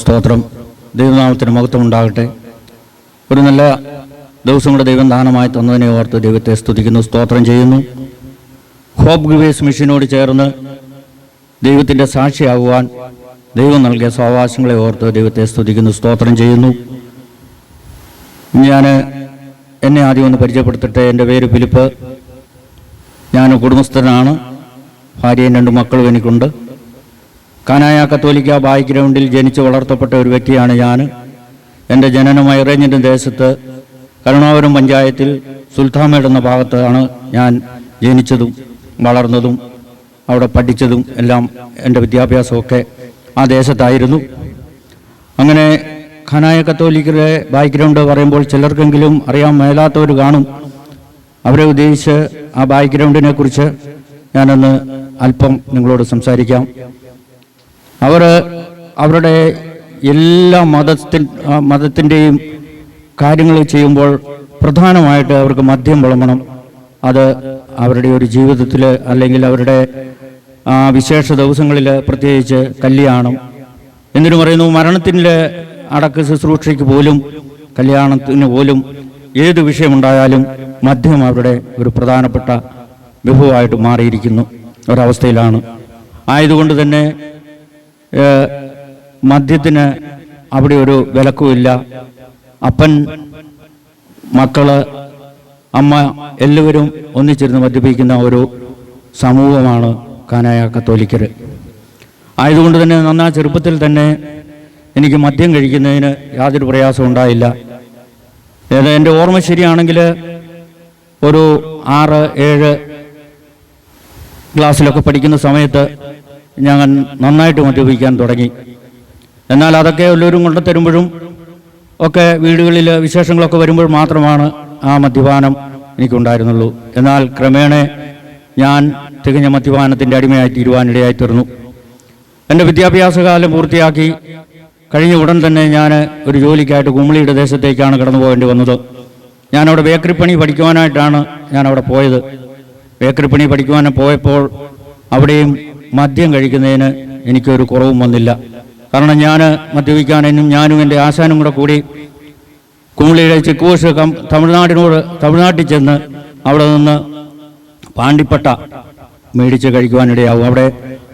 സ്തോത്രം. ദൈവനാമത്തിന് മഹത്വം ഉണ്ടാകട്ടെ. ഒരു നല്ല ദിവസം കൂടെ ദൈവം ദാനമായി തന്നതിനെ ഓർത്ത് ദൈവത്തെ സ്തുതിക്കുന്നു, സ്തോത്രം ചെയ്യുന്നു. ഹോപ്പ് ഗിവേഴ്സ് മിഷനോട് ചേർന്ന് ദൈവത്തിൻ്റെ സാക്ഷിയാകുവാൻ ദൈവം നൽകിയ സാവകാശങ്ങളെ ഓർത്ത് ദൈവത്തെ സ്തുതിക്കുന്നു, സ്തോത്രം ചെയ്യുന്നു. എന്നെ ആദ്യം ഒന്ന് പരിചയപ്പെടുത്തട്ടെ. എൻ്റെ പേര് ഫിലിപ്പ്. ഞാൻ കുടുംബസ്ഥനാണ്. ഭാര്യയും 2 മക്കളും എനിക്കുണ്ട്. കാനായ കത്തോലിക്ക ബാക്ക്ഗ്രൗണ്ടിൽ ജനിച്ച് വളർത്തപ്പെട്ട ഒരു വ്യക്തിയാണ് ഞാൻ. എൻ്റെ ജനനം ഇറേഞ്ചിൻ്റെ ദേശത്ത് കരുണാപുരം പഞ്ചായത്തിൽ സുൽത്താമേട് എന്ന ഭാഗത്താണ് ഞാൻ ജനിച്ചതും വളർന്നതും അവിടെ പഠിച്ചതും എല്ലാം. എൻ്റെ വിദ്യാഭ്യാസമൊക്കെ ആ ദേശത്തായിരുന്നു. അങ്ങനെ കാനായ കത്തോലിക്കരുടെ ബാക്ക്ഗ്രൗണ്ട് പറയുമ്പോൾ ചിലർക്കെങ്കിലും അറിയാൻ മേലാത്തവർ കാണും. അവരെ ഉദ്ദേശിച്ച് ആ ബാക്ക്ഗ്രൗണ്ടിനെ കുറിച്ച് ഞാനൊന്ന് അല്പം നിങ്ങളോട് സംസാരിക്കാം. അവരുടെ എല്ലാ മതത്തിൻ്റെയും കാര്യങ്ങൾ ചെയ്യുമ്പോൾ പ്രധാനമായിട്ട് അവർക്ക് മദ്യം വിളമ്പണം. അത് അവരുടെ ഒരു ജീവിതത്തിൽ അല്ലെങ്കിൽ അവരുടെ വിശേഷ ദിവസങ്ങളിൽ, പ്രത്യേകിച്ച് കല്യാണം, എന്നിട്ട് പറയുന്നു മരണത്തിൻ്റെ അടക്ക ശുശ്രൂഷയ്ക്ക് പോലും, കല്യാണത്തിന് പോലും, ഏത് വിഷയമുണ്ടായാലും മദ്യം അവരുടെ ഒരു പ്രധാനപ്പെട്ട വിഭവമായിട്ട് മാറിയിരിക്കുന്ന ഒരവസ്ഥയിലാണ്. ആയതുകൊണ്ട് തന്നെ മദ്യത്തിന് അവിടെ ഒരു വിലക്കുമില്ല. അപ്പൻ, മക്കള്, അമ്മ എല്ലാവരും ഒന്നിച്ചിരുന്ന് മദ്യപിക്കുന്ന ഒരു സമൂഹമാണ് കാനായ കത്തോലിക്കർ. ആയതുകൊണ്ട് തന്നെ നന്നാ ചെറുപ്പത്തിൽ തന്നെ എനിക്ക് മദ്യം കഴിക്കുന്നതിന് യാതൊരു പ്രയാസവും ഉണ്ടായില്ല. എൻ്റെ ഓർമ്മ ശരിയാണെങ്കിൽ ഒരു 6-7 ക്ലാസ്സിലൊക്കെ പഠിക്കുന്ന സമയത്ത് ഞാൻ നന്നായിട്ട് മദ്യപിക്കാൻ തുടങ്ങി. എന്നാൽ അതൊക്കെ എല്ലാവരും കൊണ്ടു തരുമ്പോഴും ഒക്കെ വീടുകളിൽ വിശേഷങ്ങളൊക്കെ വരുമ്പോൾ മാത്രമാണ് ആ മദ്യപാനം എനിക്കുണ്ടായിരുന്നുള്ളൂ. എന്നാൽ ക്രമേണ ഞാൻ തികഞ്ഞ മദ്യപാനത്തിൻ്റെ അടിമയായി തീരുവാനിടയായി തീർന്നു. എൻ്റെ വിദ്യാഭ്യാസകാലം പൂർത്തിയാക്കി കഴിഞ്ഞ ഉടൻ തന്നെ ഞാൻ ഒരു ജോലിക്കായിട്ട് കുമളിയുടെ ദേശത്തേക്കാണ് കടന്നു പോകേണ്ടി വന്നത്. ഞാനവിടെ ബേക്കറി പണി പഠിക്കുവാനായിട്ടാണ് ഞാനവിടെ പോയത്. ബേക്കറി പണി പഠിക്കുവാൻ പോയപ്പോൾ അവിടെയും മദ്യം കഴിക്കുന്നതിന് എനിക്കൊരു കുറവും വന്നില്ല. കാരണം ഞാൻ മദ്യപിക്കാനും ഞാനും എൻ്റെ ആശാനും കൂടി കുമളിയുടെ ചെക്ക് തമിഴ്നാട്ടിൽ ചെന്ന് അവിടെ നിന്ന് പാണ്ടിപ്പട്ട മേടിച്ച് കഴിക്കുവാനിടയാവും. അവിടെ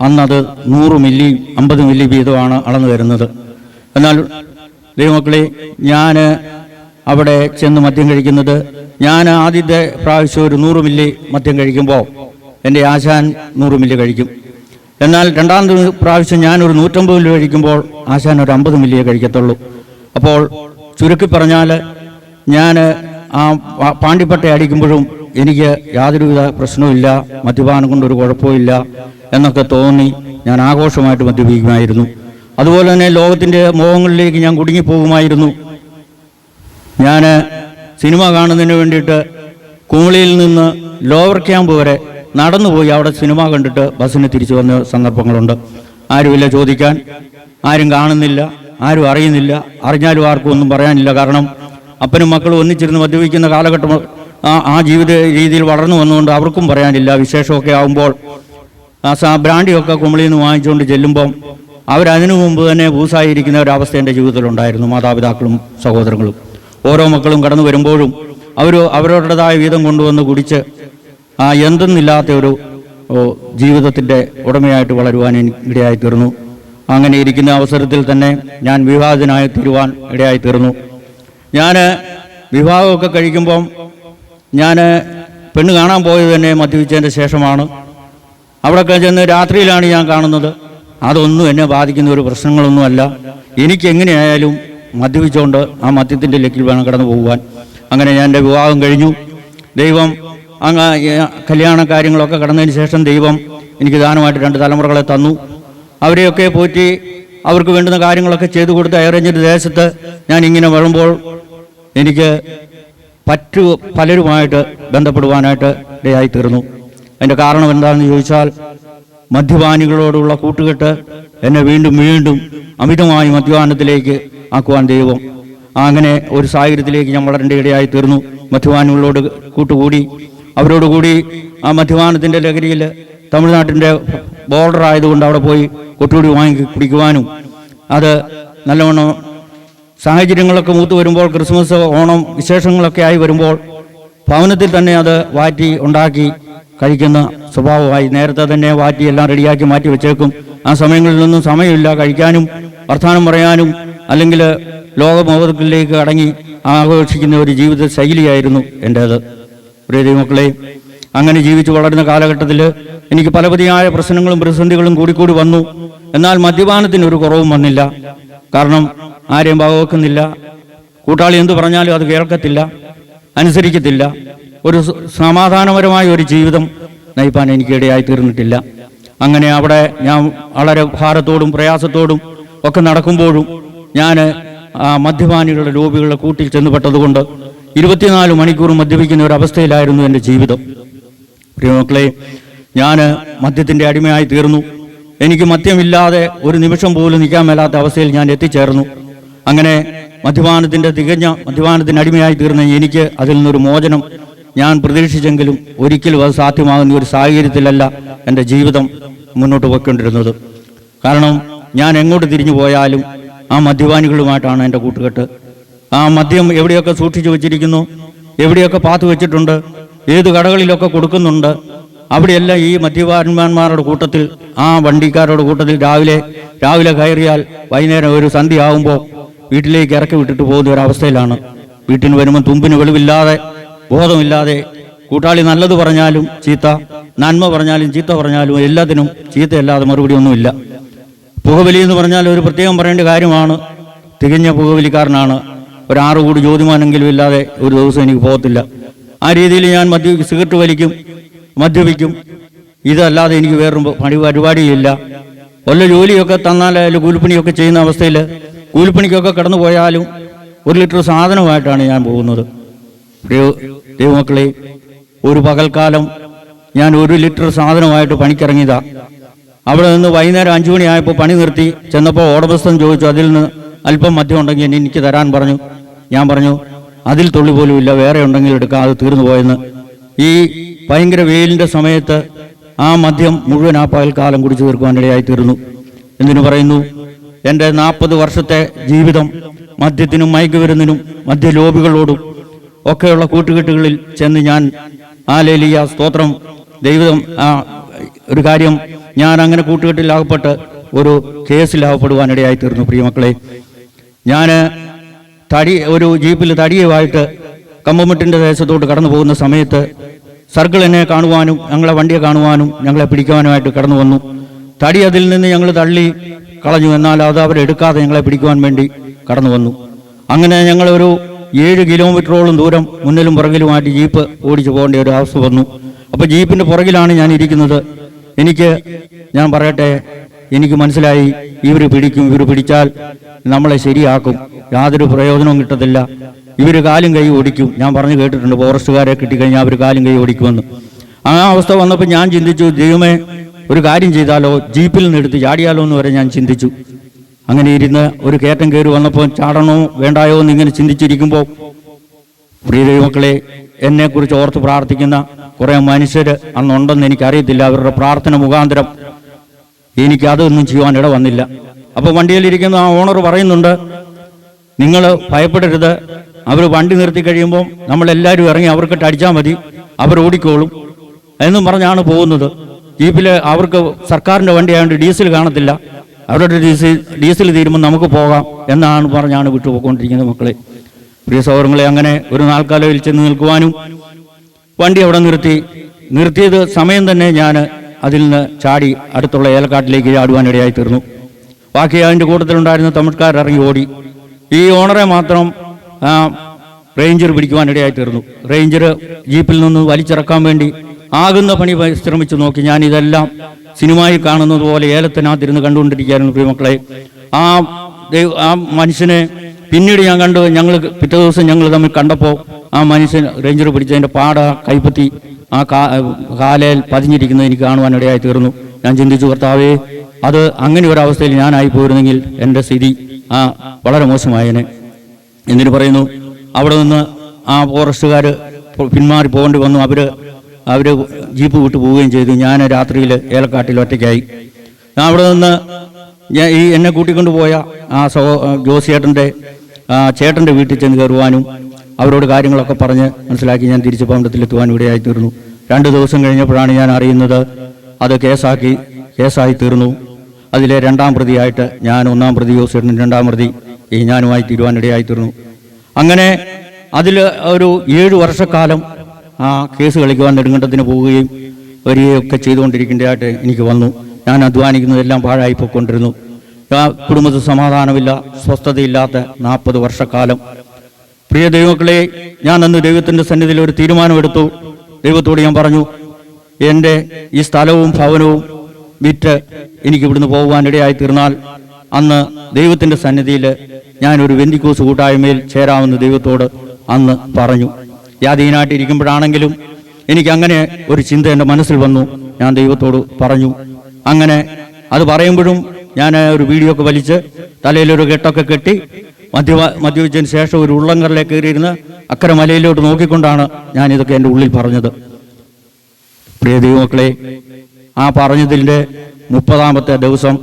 അന്നത് 100 മില്ലി 50 മില്ലി വീതമാണ് അളന്നു വരുന്നത്. എന്നാൽ ദൈവമക്കളെ, ഞാൻ അവിടെ ചെന്ന് മദ്യം കഴിക്കുന്നത്, ഞാൻ ആദ്യത്തെ പ്രാവശ്യം ഒരു 100 മില്ലി മദ്യം കഴിക്കുമ്പോൾ എൻ്റെ ആശാൻ 100 മില്ലി കഴിക്കും. എന്നാൽ രണ്ടാമത്തെ പ്രാവശ്യം ഞാനൊരു 150 മില്ലി കഴിക്കുമ്പോൾ ആശാൻ ഒരു 50 മില്ലിയെ കഴിക്കത്തുള്ളൂ. അപ്പോൾ ചുരുക്കി പറഞ്ഞാൽ ഞാൻ ആ പാണ്ടിപ്പട്ട അടിക്കുമ്പോഴും എനിക്ക് യാതൊരുവിധ പ്രശ്നവുമില്ല, മദ്യപാനം കൊണ്ടൊരു കുഴപ്പമില്ല എന്നൊക്കെ തോന്നി ഞാൻ ആഘോഷമായിട്ട് മദ്യപിക്കുമായിരുന്നു. അതുപോലെ തന്നെ ലോകത്തിൻ്റെ മോഹങ്ങളിലേക്ക് ഞാൻ കുടുങ്ങിപ്പോകുമായിരുന്നു. ഞാൻ സിനിമ കാണുന്നതിന് വേണ്ടിയിട്ട് കുമളിയിൽ നിന്ന് ലോവർ ക്യാമ്പ് വരെ നടന്നുപോയി അവിടെ സിനിമ കണ്ടിട്ട് ബസ്സിന് തിരിച്ചു വന്ന സന്ദർഭങ്ങളുണ്ട്. ആരുമില്ല ചോദിക്കാൻ, ആരും കാണുന്നില്ല, ആരും അറിയുന്നില്ല, അറിഞ്ഞാലും ആർക്കും ഒന്നും പറയാനില്ല. കാരണം അപ്പനും മക്കളും ഒന്നിച്ചിരുന്ന് മദ്യപിക്കുന്ന കാലഘട്ടം ആ ജീവിത രീതിയിൽ വളർന്നു വന്നുകൊണ്ട് അവർക്കും പറയാനില്ല. വിശേഷമൊക്കെ ആകുമ്പോൾ ബ്രാൻഡിയൊക്കെ കുമളിയിൽ നിന്ന് വാങ്ങിച്ചുകൊണ്ട് ചെല്ലുമ്പം അവരതിനു മുമ്പ് തന്നെ ഭൂസായിരിക്കുന്ന ഒരവസ്ഥ എൻ്റെ ജീവിതത്തിലുണ്ടായിരുന്നു. മാതാപിതാക്കളും സഹോദരങ്ങളും ഓരോ മക്കളും കടന്നു വരുമ്പോഴും അവരവരുടേതായ വീതം കൊണ്ടുവന്ന് കുടിച്ച് എന്തെന്നില്ലാത്ത ഒരു ജീവിതത്തിൻ്റെ ഉടമയായിട്ട് വളരുവാൻ ഇടയായി തീർന്നു. അങ്ങനെ ഇരിക്കുന്ന അവസരത്തിൽ തന്നെ ഞാൻ വിവാഹിതനായി തീരുവാൻ ഇടയായി തീർന്നു. ഞാൻ വിവാഹമൊക്കെ കഴിക്കുമ്പം ഞാൻ പെണ്ണ് കാണാൻ പോയത് തന്നെ മദ്യപിച്ചതിൻ്റെ ശേഷമാണ്. അവിടെയൊക്കെ ചെന്ന് രാത്രിയിലാണ് ഞാൻ കാണുന്നത്. അതൊന്നും എന്നെ ബാധിക്കുന്ന ഒരു പ്രശ്നങ്ങളൊന്നുമല്ല. എനിക്ക് എങ്ങനെയായാലും മദ്യപിച്ചുകൊണ്ട് ആ മദ്യത്തിൻ്റെ ലെക്കിൽ വേണം കടന്നു പോകുവാൻ. അങ്ങനെ ഞാൻ എൻ്റെ വിവാഹം കഴിഞ്ഞു. ദൈവം കല്യാണ കാര്യങ്ങളൊക്കെ കടന്നതിന് ശേഷം ദൈവം എനിക്ക് ദാനമായിട്ട് 2 തലമുറകളെ തന്നു. അവരെയൊക്കെ പോറ്റി അവർക്ക് വേണ്ടുന്ന കാര്യങ്ങളൊക്കെ ചെയ്തു കൊടുത്ത് അയറേഞ്ചിൻ്റെ ദേശത്ത് ഞാൻ ഇങ്ങനെ വരുമ്പോൾ എനിക്ക് പലരുമായിട്ട് ബന്ധപ്പെടുവാനായിട്ട് ഇടയായി തീർന്നു. അതിൻ്റെ കാരണം എന്താണെന്ന് ചോദിച്ചാൽ, മദ്യപാനികളോടുള്ള കൂട്ടുകെട്ട് എന്നെ വീണ്ടും അമിതമായി മദ്യപാനത്തിലേക്ക് ആക്കുവാൻ ദൈവം അങ്ങനെ ഒരു സാഹചര്യത്തിലേക്ക് ഞാൻ വളരേണ്ട ഇടയായി തീർന്നു. മദ്യപാനികളോട് കൂട്ടുകൂടി അവരോടുകൂടി ആ മദ്യപാനത്തിൻ്റെ ലഹരിയിൽ തമിഴ്നാട്ടിൻ്റെ ബോർഡർ ആയതുകൊണ്ട് അവിടെ പോയി കൊട്ടുകൂടി വാങ്ങി കുടിക്കുവാനും അത് നല്ലവണ്ണം സാഹചര്യങ്ങളൊക്കെ മൂത്ത് വരുമ്പോൾ, ക്രിസ്മസ്, ഓണം വിശേഷങ്ങളൊക്കെ ആയി വരുമ്പോൾ ഭവനത്തിൽ തന്നെ അത് വാറ്റി ഉണ്ടാക്കി കഴിക്കുന്ന സ്വഭാവമായി. നേരത്തെ തന്നെ വാറ്റി എല്ലാം റെഡിയാക്കി മാറ്റി വെച്ചേക്കും. ആ സമയങ്ങളിലൊന്നും സമയമില്ല കഴിക്കാനും വർത്തമാനം പറയാനും, അല്ലെങ്കിൽ ലോകമോഹത്തിലേക്ക് അടങ്ങി ആഘോഷിക്കുന്ന ഒരു ജീവിത ശൈലിയായിരുന്നു എൻ്റേത്. പ്രിയ ദൈവമക്കളെ, അങ്ങനെ ജീവിച്ചു വളരുന്ന കാലഘട്ടത്തിൽ എനിക്ക് പലപതിയായ പ്രശ്നങ്ങളും പ്രതിസന്ധികളും കൂടിക്കൂടി വന്നു. എന്നാൽ മദ്യപാനത്തിന് ഒരു കുറവും വന്നില്ല. കാരണം ആരെയും വകവെക്കുന്നില്ല, കൂട്ടാളി എന്തു പറഞ്ഞാലും അത് കേൾക്കത്തില്ല, അനുസരിക്കത്തില്ല. ഒരു സമാധാനപരമായ ഒരു ജീവിതം നയിപ്പാൻ എനിക്കിടയായി തീർന്നിട്ടില്ല. അങ്ങനെ അവിടെ ഞാൻ വളരെ ഭാരത്തോടും പ്രയാസത്തോടും ഒക്കെ നടക്കുമ്പോഴും ഞാൻ മദ്യപാനികളുടെ ലോബികളുടെ കൂട്ടിൽ ചെന്നുപെട്ടതുകൊണ്ട് 24 മണിക്കൂർ മദ്യപിക്കുന്ന ഒരു അവസ്ഥയിലായിരുന്നു എൻ്റെ ജീവിതം. പ്രിയമക്കളെ, ഞാൻ മദ്യത്തിൻ്റെ അടിമയായി തീർന്നു. എനിക്ക് മദ്യമില്ലാതെ ഒരു നിമിഷം പോലും നിൽക്കാൻ മേലാത്ത അവസ്ഥയിൽ ഞാൻ എത്തിച്ചേർന്നു. അങ്ങനെ തികഞ്ഞ മദ്യപാനത്തിന് അടിമയായി തീർന്ന എനിക്ക് അതിൽ നിന്നൊരു മോചനം ഞാൻ പ്രതീക്ഷിച്ചെങ്കിലും ഒരിക്കലും അത് സാധ്യമാകുന്ന ഒരു സാഹചര്യത്തിലല്ല എൻ്റെ ജീവിതം മുന്നോട്ട് പോയിക്കൊണ്ടിരുന്നത്. കാരണം ഞാൻ എങ്ങോട്ട് തിരിഞ്ഞു പോയാലും ആ മദ്യപാനികളുമായിട്ടാണ് എൻ്റെ കൂട്ടുകെട്ട്. ആ മദ്യം എവിടെയൊക്കെ സൂക്ഷിച്ചു വെച്ചിരിക്കുന്നു, എവിടെയൊക്കെ പാത്തു വെച്ചിട്ടുണ്ട്, ഏത് കടകളിലൊക്കെ കൊടുക്കുന്നുണ്ട്, അവിടെയെല്ലാം ഈ മദ്യപാന്മാരുടെ കൂട്ടത്തിൽ, ആ വണ്ടിക്കാരുടെ കൂട്ടത്തിൽ രാവിലെ കയറിയാൽ വൈകുന്നേരം ഒരു സന്ധ്യ ആകുമ്പോൾ വീട്ടിലേക്ക് ഇറക്കി വിട്ടിട്ട് പോകുന്ന ഒരവസ്ഥയിലാണ്. വീട്ടിന് വരുമ്പോൾ തുമ്പിന് വെളിവില്ലാതെ, ബോധമില്ലാതെ, കൂട്ടാളി നല്ലത് പറഞ്ഞാലും ചീത്ത, നന്മ പറഞ്ഞാലും ചീത്ത പറഞ്ഞാലും എല്ലാത്തിനും ചീത്തയല്ലാതെ മറുപടി ഒന്നുമില്ല. പുകവലി എന്ന് പറഞ്ഞാൽ ഒരു പ്രത്യേകം പറയേണ്ട കാര്യമാണ്. തികഞ്ഞ പുകവലിക്കാരനാണ്. ഒരു 6 കൂടി ജ്യോതിമാനെങ്കിലും ഇല്ലാതെ ഒരു ദിവസം എനിക്ക് പോകത്തില്ല. ആ രീതിയിൽ ഞാൻ സിഗരറ്റ് വലിക്കും, മദ്യപിക്കും. ഇതല്ലാതെ എനിക്ക് വേറൊരു പരിപാടിയില്ല. വല്ല ജോലിയൊക്കെ തന്നാൽ കൂലിപ്പണിയൊക്കെ ചെയ്യുന്ന അവസ്ഥയിൽ കൂലിപ്പണിക്കൊക്കെ കടന്നു പോയാലും 1 ലിറ്റർ സാധനമായിട്ടാണ് ഞാൻ പോകുന്നത്. ദൈവമക്കളെ, ഒരു പകൽക്കാലം ഞാൻ 1 ലിറ്റർ സാധനമായിട്ട് പണിക്കിറങ്ങിയതാ. അവിടെ നിന്ന് വൈകുന്നേരം 5 മണിയായപ്പോൾ പണി നിർത്തി ചെന്നപ്പോൾ ഓടമസ്ഥൻ ചോദിച്ചു, അതിൽ നിന്ന് അല്പം മദ്യം ഉണ്ടെങ്കിൽ എനിക്ക് തരാൻ പറഞ്ഞു. ഞാൻ പറഞ്ഞു, അതിൽ തുള്ളി പോലും ഇല്ല, വേറെ ഉണ്ടെങ്കിൽ എടുക്കാം, അത് തീർന്നു പോയെന്ന്. ഈ ഭയങ്കര വെയിലിൻ്റെ സമയത്ത് ആ മദ്യം മുഴുവൻ ആ പകൽക്കാലം കുടിച്ചു തീർക്കുവാനിടയായി തീർന്നു. എന്തിനു പറയുന്നു, എൻ്റെ 40 വർഷത്തെ ജീവിതം മദ്യത്തിനും മയക്കുമരുന്നിനും മദ്യലോബികളോടും ഒക്കെയുള്ള കൂട്ടുകെട്ടുകളിൽ ചെന്ന് ഞാൻ ഹല്ലേലൂയ സ്തോത്രം ദൈവം ഒരു കാര്യം, ഞാൻ അങ്ങനെ കൂട്ടുകെട്ടിലാകപ്പെട്ട് ഒരു കേസിലാകപ്പെടുവാനിടയായി തീർന്നു. പ്രിയമക്കളെ, ഞാൻ ഒരു ജീപ്പിൽ തടിയുമായിട്ട് കമ്പമെട്ടിൻ്റെ ദേശത്തോട്ട് കടന്നു പോകുന്ന സമയത്ത് സർക്കിൾ എന്നെ കാണുവാനും ഞങ്ങളെ വണ്ടിയെ കാണുവാനും ഞങ്ങളെ പിടിക്കുവാനുമായിട്ട് കടന്നു വന്നു. തടി അതിൽ നിന്ന് ഞങ്ങൾ തള്ളി കളഞ്ഞു. എന്നാൽ അത് അവരെടുക്കാതെ ഞങ്ങളെ പിടിക്കുവാൻ വേണ്ടി കടന്നു വന്നു. അങ്ങനെ ഞങ്ങളൊരു 7 കിലോമീറ്ററോളം ദൂരം മുന്നിലും പുറകിലുമായിട്ട് ജീപ്പ് ഓടിച്ചു പോകേണ്ട ഒരു അവസ്ഥ വന്നു. അപ്പോൾ ജീപ്പിൻ്റെ പുറകിലാണ് ഞാൻ ഇരിക്കുന്നത്. ഞാൻ പറയട്ടെ, എനിക്ക് മനസ്സിലായി, ഇവർ പിടിച്ചാൽ നമ്മളെ ശരിയാക്കും, യാതൊരു പ്രയോജനവും കിട്ടത്തില്ല, ഇവർ കാലും കൈ ഓടിക്കും. ഞാൻ പറഞ്ഞു കേട്ടിട്ടുണ്ട്, ഫോറസ്റ്റുകാരെ കിട്ടിക്കഴിഞ്ഞാൽ അവർ കാലും കൈ ഓടിക്കുമെന്ന്. ആ അവസ്ഥ വന്നപ്പോൾ ഞാൻ ചിന്തിച്ചു, ദൈവമേ, ഒരു കാര്യം ചെയ്താലോ, ജീപ്പിൽ നിന്ന് എടുത്ത് ചാടിയാലോ എന്ന് വരെ ഞാൻ ചിന്തിച്ചു. അങ്ങനെ ഇരുന്ന് ഒരു കയറ്റം കയറി വന്നപ്പോൾ ചാടണോ വേണ്ടായോ എന്ന് ഇങ്ങനെ ചിന്തിച്ചിരിക്കുമ്പോൾ, പ്രിയ ദൈവമക്കളെ, എന്നെക്കുറിച്ച് ഓർത്ത് പ്രാർത്ഥിക്കുന്ന കുറേ മനുഷ്യർ അന്നുണ്ടെന്ന് എനിക്കറിയത്തില്ല. അവരുടെ പ്രാർത്ഥന മുഖാന്തരം എനിക്ക് അതൊന്നും ചെയ്യുവാൻ ഇട വന്നില്ല. അപ്പോൾ വണ്ടിയിലിരിക്കുന്ന ആ ഓണർ പറയുന്നുണ്ട്, നിങ്ങൾ ഭയപ്പെടരുത്, അവർ വണ്ടി നിർത്തി കഴിയുമ്പോൾ നമ്മളെല്ലാവരും ഇറങ്ങി അവർക്കിട്ട് അടിച്ചാൽ മതി, അവർ ഓടിക്കോളും എന്നും പറഞ്ഞാണ് പോകുന്നത്. ജീപ്പിൽ അവർക്ക് സർക്കാരിൻ്റെ വണ്ടിയായതുകൊണ്ട് ഡീസൽ കാണത്തില്ല, അവരുടെ ഡീസൽ തീരുമ്പോൾ നമുക്ക് പോകാം എന്നാണ് പറഞ്ഞാണ് വിട്ടുപോയിക്കൊണ്ടിരിക്കുന്നത്. മക്കളെ, പ്രിയ സഹോദരങ്ങളെ, അങ്ങനെ ഒരു നാൽക്കാലയിൽ ചെന്ന് നിൽക്കുവാനും വണ്ടി അവിടെ നിർത്തിയത് സമയം തന്നെ ഞാൻ അതിൽ നിന്ന് ചാടി അടുത്തുള്ള ഏലക്കാട്ടിലേക്ക് ചാടുവാനിടയായി തീർന്നു. ബാക്കി അതിൻ്റെ കൂട്ടത്തിലുണ്ടായിരുന്ന തമിഴ്ക്കാർ ഇറങ്ങി ഓടി. ഈ ഓണറെ മാത്രം റേഞ്ചർ പിടിക്കുവാനിടയായി തീർന്നു. റേഞ്ചർ ജീപ്പിൽ നിന്ന് വലിച്ചിറക്കാൻ വേണ്ടി ആകുന്ന പണി ശ്രമിച്ചു നോക്കി. ഞാൻ ഇതെല്ലാം സിനിമയിൽ കാണുന്നത് പോലെ ഏലത്തിനകത്തിരുന്ന് കണ്ടുകൊണ്ടിരിക്കുകയായിരുന്നു. പ്രിയമക്കളെ, ആ മനുഷ്യനെ പിന്നീട് ഞാൻ കണ്ടു. പിറ്റേ ദിവസം ഞങ്ങൾ തമ്മിൽ കണ്ടപ്പോൾ ആ മനുഷ്യൻ റേഞ്ചർ പിടിച്ചതിൻ്റെ പാട കൈപ്പത്തി ആ കാലയിൽ പതിഞ്ഞിരിക്കുന്നത് എനിക്ക് കാണുവാനിടയായി തീർന്നു. ഞാൻ ചിന്തിച്ചു, കർത്താവേ, അത് അങ്ങനെ ഒരു അവസ്ഥയിൽ ഞാനായി പോയിരുന്നെങ്കിൽ എൻ്റെ സ്ഥിതി വളരെ മോശമായേനെ. എന്തിനു പറയുന്നു, അവിടെ നിന്ന് ആ ഫോറസ്റ്റുകാർ പിന്മാറി പോകേണ്ടി വന്നു. അവർ ജീപ്പ് വിട്ടു പോവുകയും ചെയ്തു. ഞാൻ രാത്രിയിൽ ഏലക്കാട്ടിൽ ഒറ്റയ്ക്കായി. ഞാൻ അവിടെ നിന്ന് ഞാൻ എന്നെ കൂട്ടിക്കൊണ്ടുപോയ ആ ജോസിയേട്ടൻ്റെ ചേട്ടൻ്റെ വീട്ടിൽ ചെന്ന് കയറുവാനും അവരോട് കാര്യങ്ങളൊക്കെ പറഞ്ഞ് മനസ്സിലാക്കി ഞാൻ തിരിച്ച് പന്തത്തിലെത്തുവാനും ഇടയായിത്തീർന്നു. 2 ദിവസം കഴിഞ്ഞപ്പോഴാണ് ഞാൻ അറിയുന്നത് അത് കേസായി തീർന്നു. അതിലെ 2ാം പ്രതിയായിട്ട് ഞാൻ 1ാം പ്രതി ജോസിയേട്ടനും 2ാം പ്രതി ഞാനുമായി തീരുവാനിടയായിത്തീർന്നു. അങ്ങനെ അതിൽ ഒരു 7 വർഷക്കാലം ആ കേസ് കളിക്കുവാൻ നെടുങ്കണ്ടത്തിന് പോവുകയും വരികയൊക്കെ ചെയ്തുകൊണ്ടിരിക്കേണ്ടതായിട്ട് എനിക്ക് വന്നു. ഞാൻ അധ്വാനിക്കുന്നതെല്ലാം പാഴായിപ്പോയിക്കൊണ്ടിരുന്നു. കുടുംബത്തിൽ സമാധാനമില്ല, സ്വസ്ഥതയില്ലാത്ത 40 വർഷക്കാലം. പ്രിയ ദൈവമക്കളെ, ഞാൻ അന്ന് ദൈവത്തിൻ്റെ സന്നിധിയിൽ ഒരു തീരുമാനമെടുത്തു. ദൈവത്തോട് ഞാൻ പറഞ്ഞു, എൻ്റെ ഈ സ്ഥലവും ഭവനവും വിറ്റ് എനിക്ക് ഇവിടുന്ന് പോകുവാനിടയായി തീർന്നാൽ അന്ന് ദൈവത്തിൻ്റെ സന്നിധിയിൽ ഞാനൊരു വെന്തിക്കോസ് കൂട്ടായ്മയിൽ ചേരാമെന്ന് ദൈവത്തോട് അന്ന് പറഞ്ഞു. യാതീനായിട്ടിരിക്കുമ്പോഴാണെങ്കിലും എനിക്കങ്ങനെ ഒരു ചിന്ത എൻ്റെ മനസ്സിൽ വന്നു. ഞാൻ ദൈവത്തോട് പറഞ്ഞു. അങ്ങനെ അത് പറയുമ്പോഴും ഞാൻ ഒരു വീഡിയോ ഒക്കെ വലിച്ച് തലയിലൊരു കെട്ടൊക്കെ കെട്ടി മദ്യപിച്ചതിന് ശേഷം ഒരു ഉള്ളങ്കറിലേക്ക് കയറിയിരുന്ന് അക്കരെ മലയിലോട്ട് നോക്കിക്കൊണ്ടാണ് ഞാൻ ഇതൊക്കെ എൻ്റെ ഉള്ളിൽ പറഞ്ഞത്. പ്രിയ ദൈവമക്കളെ, ആ പറഞ്ഞതിൻ്റെ 30ാമത്തെ ദിവസം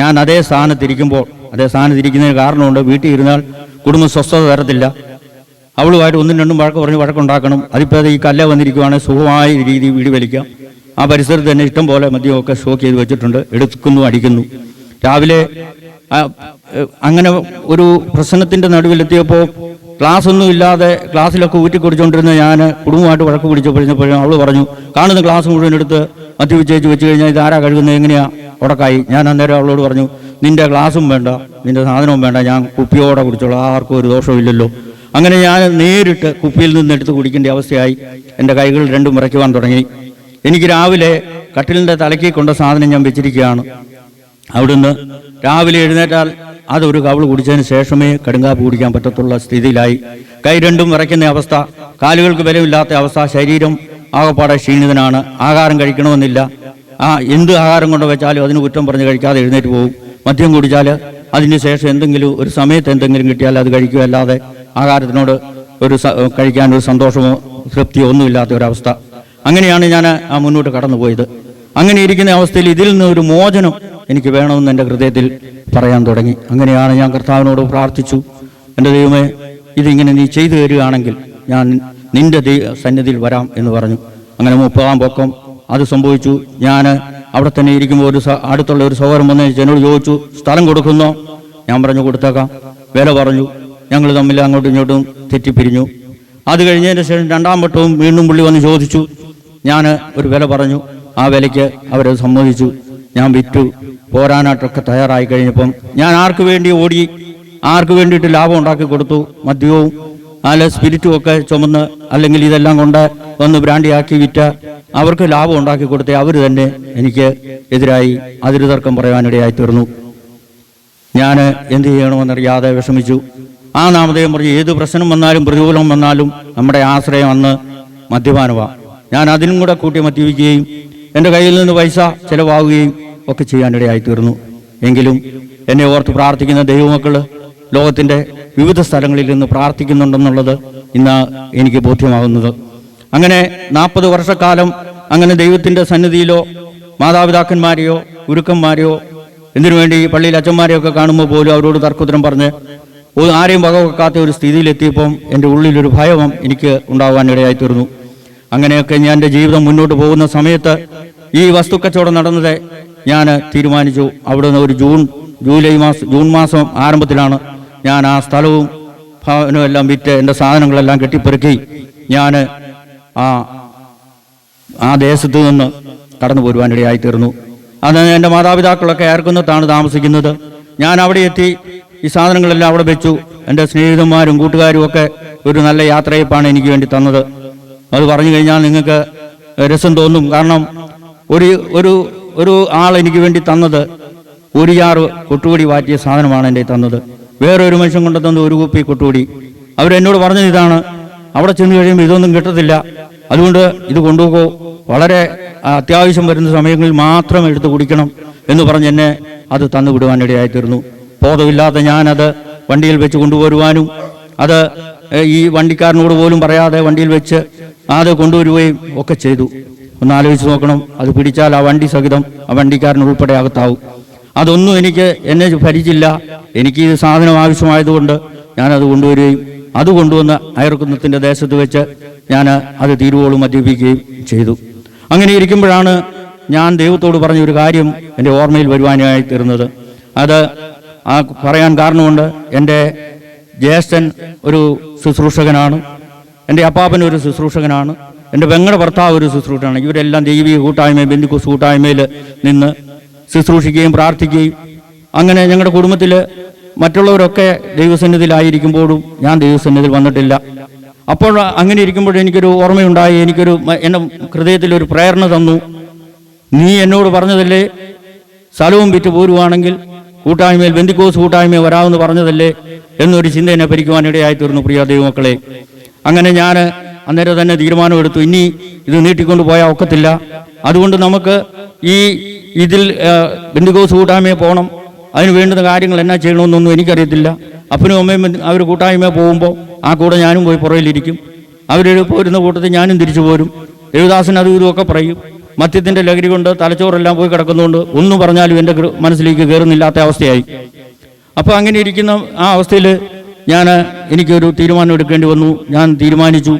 ഞാൻ അതേ സ്ഥാനത്തിരിക്കുന്നതിന് കാരണമുണ്ട്. വീട്ടിൽ ഇരുന്നാൽ കുടുംബം സ്വസ്ഥത തരത്തില്ല. അവളുമായിട്ട് 1-2 വഴക്കുണ്ടാക്കണം. അതിപ്പോൾ ഈ കല്ല വന്നിരിക്കുവാണെങ്കിൽ സുഖമായ രീതിയിൽ വീട് വലിക്കാം. ആ പരിസരത്ത് തന്നെ ഇഷ്ടം പോലെ മദ്യമൊക്കെ സ്റ്റോക്ക് ചെയ്ത് വെച്ചിട്ടുണ്ട്. എടുക്കുന്നു, അടിക്കുന്നു. രാവിലെ അങ്ങനെ ഒരു പ്രസംഗത്തിൻ്റെ നടുവിലെത്തിയപ്പോൾ ക്ലാസ്സൊന്നും ഇല്ലാതെ ക്ലാസ്സിലൊക്കെ ഊറ്റിക്കുടിച്ചുകൊണ്ടിരുന്ന ഞാൻ കുടുംബമായിട്ട് വഴക്ക് പിടിച്ചപ്പോഴും അവൾ പറഞ്ഞു, കാണുന്ന ക്ലാസ് മുഴുവൻ എടുത്ത് മദ്യപിച്ചേച്ച് വെച്ച് കഴിഞ്ഞാൽ ഇതാരാ കഴുകുന്നത്, എങ്ങനെയാ ഉടക്കായി. ഞാൻ അന്നേരം അവളോട് പറഞ്ഞു, നിന്റെ ക്ലാസ്സും വേണ്ട, നിന്റെ സാധനവും വേണ്ട, ഞാൻ കുപ്പിയോടെ കുടിച്ചോളാം, ആർക്കും ഒരു ദോഷമില്ലല്ലോ. അങ്ങനെ ഞാൻ നേരിട്ട് കുപ്പിയിൽ നിന്ന് എടുത്ത് കുടിക്കേണ്ട അവസ്ഥയായി. എൻ്റെ കൈകൾ 2 വിറയ്ക്കുവാൻ തുടങ്ങി. എനിക്ക് രാവിലെ കട്ടിലിൻ്റെ തലയ്ക്ക് കൊണ്ട സാധനം ഞാൻ വെച്ചിരിക്കുകയാണ്. അവിടുന്ന് രാവിലെ എഴുന്നേറ്റാൽ അതൊരു കവിൾ കുടിച്ചതിന് ശേഷമേ കടുങ്കാപ്പി കുടിക്കാൻ പറ്റത്തുള്ള സ്ഥിതിയിലായി. കൈ 2 വിറയ്ക്കുന്ന അവസ്ഥ, കാലുകൾക്ക് ബലമില്ലാത്ത അവസ്ഥ, ശരീരം ആകപ്പാടെ ക്ഷീണിതനാണ്. ആഹാരം കഴിക്കണമെന്നില്ല. എന്ത് ആഹാരം കൊണ്ട് വെച്ചാലും അതിന് കുറ്റം പറഞ്ഞ് കഴിക്കാതെ എഴുന്നേറ്റ് പോകും. മദ്യം കുടിച്ചാൽ അതിന് ശേഷം എന്തെങ്കിലും ഒരു സമയത്ത് എന്തെങ്കിലും കിട്ടിയാൽ അത് കഴിക്കുക, അല്ലാതെ ആഹാരത്തിനോട് കഴിക്കാനൊരു സന്തോഷമോ തൃപ്തിയോ ഒന്നുമില്ലാത്ത ഒരവസ്ഥ. അങ്ങനെയാണ് ഞാൻ മുന്നോട്ട് കടന്നുപോയത്. അങ്ങനെ ഇരിക്കുന്ന അവസ്ഥയിൽ ഇതിൽ നിന്ന് ഒരു മോചനം എനിക്ക് വേണമെന്ന് എൻ്റെ ഹൃദയത്തിൽ പറയാൻ തുടങ്ങി. അങ്ങനെയാണ് ഞാൻ കർത്താവിനോട് പ്രാർത്ഥിച്ചു, എൻ്റെ ദൈവമേ, ഇതിങ്ങനെ നീ ചെയ്തു തരികയാണെങ്കിൽ ഞാൻ നിന്റെ സന്നിധിയിൽ വരാം എന്ന് പറഞ്ഞു. അങ്ങനെ 30ാം പൊക്കം അത് സംഭവിച്ചു. ഞാൻ അവിടെ തന്നെ ഇരിക്കുമ്പോൾ അടുത്തുള്ള ഒരു സഹോദരൻ വന്ന് എന്നോട് ചോദിച്ചു, സ്ഥലം കൊടുക്കുന്നോ? ഞാൻ പറഞ്ഞു, കൊടുത്തേക്കാം. വില പറഞ്ഞു. ഞങ്ങൾ തമ്മിൽ അങ്ങോട്ടും ഇങ്ങോട്ടും തെറ്റിപ്പിരിഞ്ഞു. അത് കഴിഞ്ഞതിന് ശേഷം 2ാം വട്ടവും വീണ്ടും പുള്ളി വന്ന് ചോദിച്ചു. ഞാൻ ഒരു വില പറഞ്ഞു. ആ വിലയ്ക്ക് അവരത് സമ്മതിച്ചു. ഞാൻ വിറ്റു പോരാനായിട്ടൊക്കെ തയ്യാറായി കഴിഞ്ഞപ്പം ഞാൻ ആർക്ക് വേണ്ടി ഓടി, ആർക്ക് വേണ്ടിയിട്ട് ലാഭം ഉണ്ടാക്കി കൊടുത്തു. മദ്യവും സ്പിരിറ്റും ഒക്കെ ചുമന്ന് അല്ലെങ്കിൽ ഇതെല്ലാം കൊണ്ട് വന്ന് ബ്രാൻഡിയാക്കി വിറ്റ അവർക്ക് ലാഭം ഉണ്ടാക്കി കൊടുത്തേ അവർ തന്നെ എനിക്ക് എതിരായി അതിര് തർക്കം പറയാനിടയായി തീർന്നു. ഞാൻ എന്ത് ചെയ്യണമെന്നറിയാതെ വിഷമിച്ചു. ആ നാമധേയം പറഞ്ഞു, ഏത് പ്രശ്നം വന്നാലും പ്രതികൂലം വന്നാലും നമ്മുടെ ആശ്രയം അന്ന് മദ്യപാനമാണ്. ഞാൻ അതിനും കൂടെ കൂട്ടി മദ്യപിക്കുകയും എൻ്റെ കയ്യിൽ നിന്ന് പൈസ ചിലവാകുകയും ഒക്കെ ചെയ്യാനിടയായി തീർന്നു. എങ്കിലും എന്നെ ഓർത്ത് പ്രാർത്ഥിക്കുന്ന ദൈവമക്കൾ ലോകത്തിൻ്റെ വിവിധ സ്ഥലങ്ങളിൽ നിന്ന് പ്രാർത്ഥിക്കുന്നുണ്ടെന്നുള്ളത് ഇന്ന് എനിക്ക് ബോധ്യമാകുന്നത്. അങ്ങനെ 40 വർഷക്കാലം അങ്ങനെ ദൈവത്തിൻ്റെ സന്നിധിയിലോ മാതാപിതാക്കന്മാരെയോ ഗുരുക്കന്മാരെയോ എന്തിനു വേണ്ടി പള്ളിയിൽ അച്ഛന്മാരെയൊക്കെ കാണുമ്പോൾ പോലും അവരോട് തർക്കുത്തരം പറഞ്ഞ് ആരെയും വകവെക്കാത്ത ഒരു സ്ഥിതിയിലെത്തിയപ്പം എൻ്റെ ഉള്ളിലൊരു ഭയം എനിക്ക് ഉണ്ടാകാനിടയായി തീർന്നു. അങ്ങനെയൊക്കെ ഞാൻ എൻ്റെ ജീവിതം മുന്നോട്ട് പോകുന്ന സമയത്ത് ഈ വസ്തുക്കച്ചവടം നടന്നത് ഞാൻ തീരുമാനിച്ചു. അവിടുന്ന് ഒരു ജൂൺ മാസം ആരംഭത്തിലാണ് ഞാൻ ആ സ്ഥലവും ഭവനവും എല്ലാം വിറ്റ് എൻ്റെ സാധനങ്ങളെല്ലാം കെട്ടിപ്പെറുക്കി ഞാൻ ആ ദേശത്ത് നിന്ന് കടന്നു പോരുവാനിടയായി തീർന്നു. അന്ന് എൻ്റെ മാതാപിതാക്കളൊക്കെ ഏർക്കുന്നത്താണ് താമസിക്കുന്നത്. ഞാൻ അവിടെ എത്തി ഈ സാധനങ്ങളെല്ലാം അവിടെ വെച്ചു. എൻ്റെ സ്നേഹിതന്മാരും കൂട്ടുകാരും ഒക്കെ ഒരു നല്ല യാത്രയപ്പാണ് എനിക്ക് വേണ്ടി തന്നത്. അത് പറഞ്ഞു കഴിഞ്ഞാൽ നിങ്ങൾക്ക് രസം തോന്നും. കാരണം ഒരു ആൾ എനിക്ക് വേണ്ടി തന്നത് 1 ജാറ് കൊട്ടുകൂടി വാറ്റിയ സാധനമാണ് എൻ്റെ തന്നത്. വേറൊരു മനുഷ്യൻ കൊണ്ട് തന്നത് 1 കുപ്പി കൊട്ടുകൂടി. അവരെന്നോട് പറഞ്ഞത് ഇതാണ്, അവിടെ ചെന്ന് കഴിയുമ്പോൾ ഇതൊന്നും കിട്ടത്തില്ല, അതുകൊണ്ട് ഇത് കൊണ്ടുപോകോ, വളരെ അത്യാവശ്യം വരുന്ന സമയങ്ങളിൽ മാത്രം എടുത്ത് കുടിക്കണം എന്ന് പറഞ്ഞ് എന്നെ അത് തന്നു വിടുവാനിടയായി തീർന്നു. ബോധമില്ലാത്ത ഞാനത് വണ്ടിയിൽ വെച്ച് കൊണ്ടുപോരുവാനും അത് ഈ വണ്ടിക്കാരനോട് പോലും പറയാതെ വണ്ടിയിൽ വെച്ച് അത് കൊണ്ടുവരുകയും ഒക്കെ ചെയ്തു. ഒന്ന് ആലോചിച്ച് നോക്കണം, അത് പിടിച്ചാൽ ആ വണ്ടി സഹിതം ആ വണ്ടിക്കാരൻ ഉൾപ്പെടെ അകത്താവും. അതൊന്നും എന്നെ ഭരിച്ചില്ല. എനിക്ക് ഈ സാധനം ആവശ്യമായതുകൊണ്ട് ഞാനത് കൊണ്ടുവരികയും അത് കൊണ്ടുവന്ന് അയർക്കുന്നത്തിൻ്റെ ദേശത്ത് വെച്ച് ഞാൻ അത് തീരുവോളം മദ്യപിക്കുകയും ചെയ്തു. അങ്ങനെ ഇരിക്കുമ്പോഴാണ് ഞാൻ ദൈവത്തോട് പറഞ്ഞ ഒരു കാര്യം എൻ്റെ ഓർമ്മയിൽ വരുവാനായി തീർന്നത്. അത് പറയാൻ കാരണമുണ്ട്. എൻ്റെ ജ്യേഷ്ഠൻ ഒരു ശുശ്രൂഷകനാണ്, എൻ്റെ അപ്പാപ്പൻ ഒരു ശുശ്രൂഷകനാണ്, എൻ്റെ പെങ്ങളുടെ ഭർത്താവ് ഒരു ശുശ്രൂഷകനാണ്. ഇവരെല്ലാം ദൈവീക കൂട്ടായ്മ ബന്ധുക്കോസ് കൂട്ടായ്മയിൽ നിന്ന് ശുശ്രൂഷിക്കുകയും പ്രാർത്ഥിക്കുകയും അങ്ങനെ ഞങ്ങളുടെ കുടുംബത്തിൽ മറ്റുള്ളവരൊക്കെ ദൈവസന്നിധിയിലായിരിക്കുമ്പോഴും ഞാൻ ദൈവസന്നിധിയിൽ വന്നിട്ടില്ല. അപ്പോൾ അങ്ങനെ ഇരിക്കുമ്പോൾ എനിക്കൊരു ഓർമ്മയുണ്ടായി. എൻ്റെ ഹൃദയത്തിലൊരു പ്രേരണ തന്നു. നീ എന്നോട് പറഞ്ഞതല്ലേ സ്ഥലവും വിറ്റ് പോരുവാണെങ്കിൽ കൂട്ടായ്മയിൽ ബന്ധുക്കോസ് കൂട്ടായ്മ വരാമെന്ന് പറഞ്ഞതല്ലേ എന്നൊരു ചിന്ത എന്നെ ഭരിക്കുവാനിടയായി തീർന്നു. പ്രിയ ദൈവമക്കളെ, അങ്ങനെ ഞാൻ അന്നേരം തന്നെ തീരുമാനമെടുത്തു, ഇനി ഇത് നീട്ടിക്കൊണ്ട് പോയാൽ ഒക്കത്തില്ല. അതുകൊണ്ട് നമുക്ക് ഇതിൽ ബന്ധുക്കോസ് കൂട്ടായ്മയെ പോകണം. അതിന് വേണ്ടുന്ന കാര്യങ്ങൾ എന്നാ ചെയ്യണമെന്നൊന്നും എനിക്കറിയത്തില്ല. അപ്പനും അമ്മയും അവർ കൂട്ടായ്മ പോകുമ്പോൾ ആ കൂടെ ഞാനും പോയി പുറയിലിരിക്കും. അവർ പോരുന്ന കൂട്ടത്തിൽ ഞാനും തിരിച്ചു പോരും. ദേവദാസൻ അതും ഇതുമൊക്കെ പറയും. മദ്യത്തിൻ്റെ ലഹരി കൊണ്ട് തലച്ചോറെല്ലാം പോയി കിടക്കുന്നതുകൊണ്ട് ഒന്നും പറഞ്ഞാലും എൻ്റെ മനസ്സിലേക്ക് കയറുന്നില്ലാത്ത അവസ്ഥയായി. അപ്പോൾ അങ്ങനെ ഇരിക്കുന്ന ആ അവസ്ഥയിൽ എനിക്കൊരു തീരുമാനം എടുക്കേണ്ടി വന്നു. ഞാൻ തീരുമാനിച്ചു,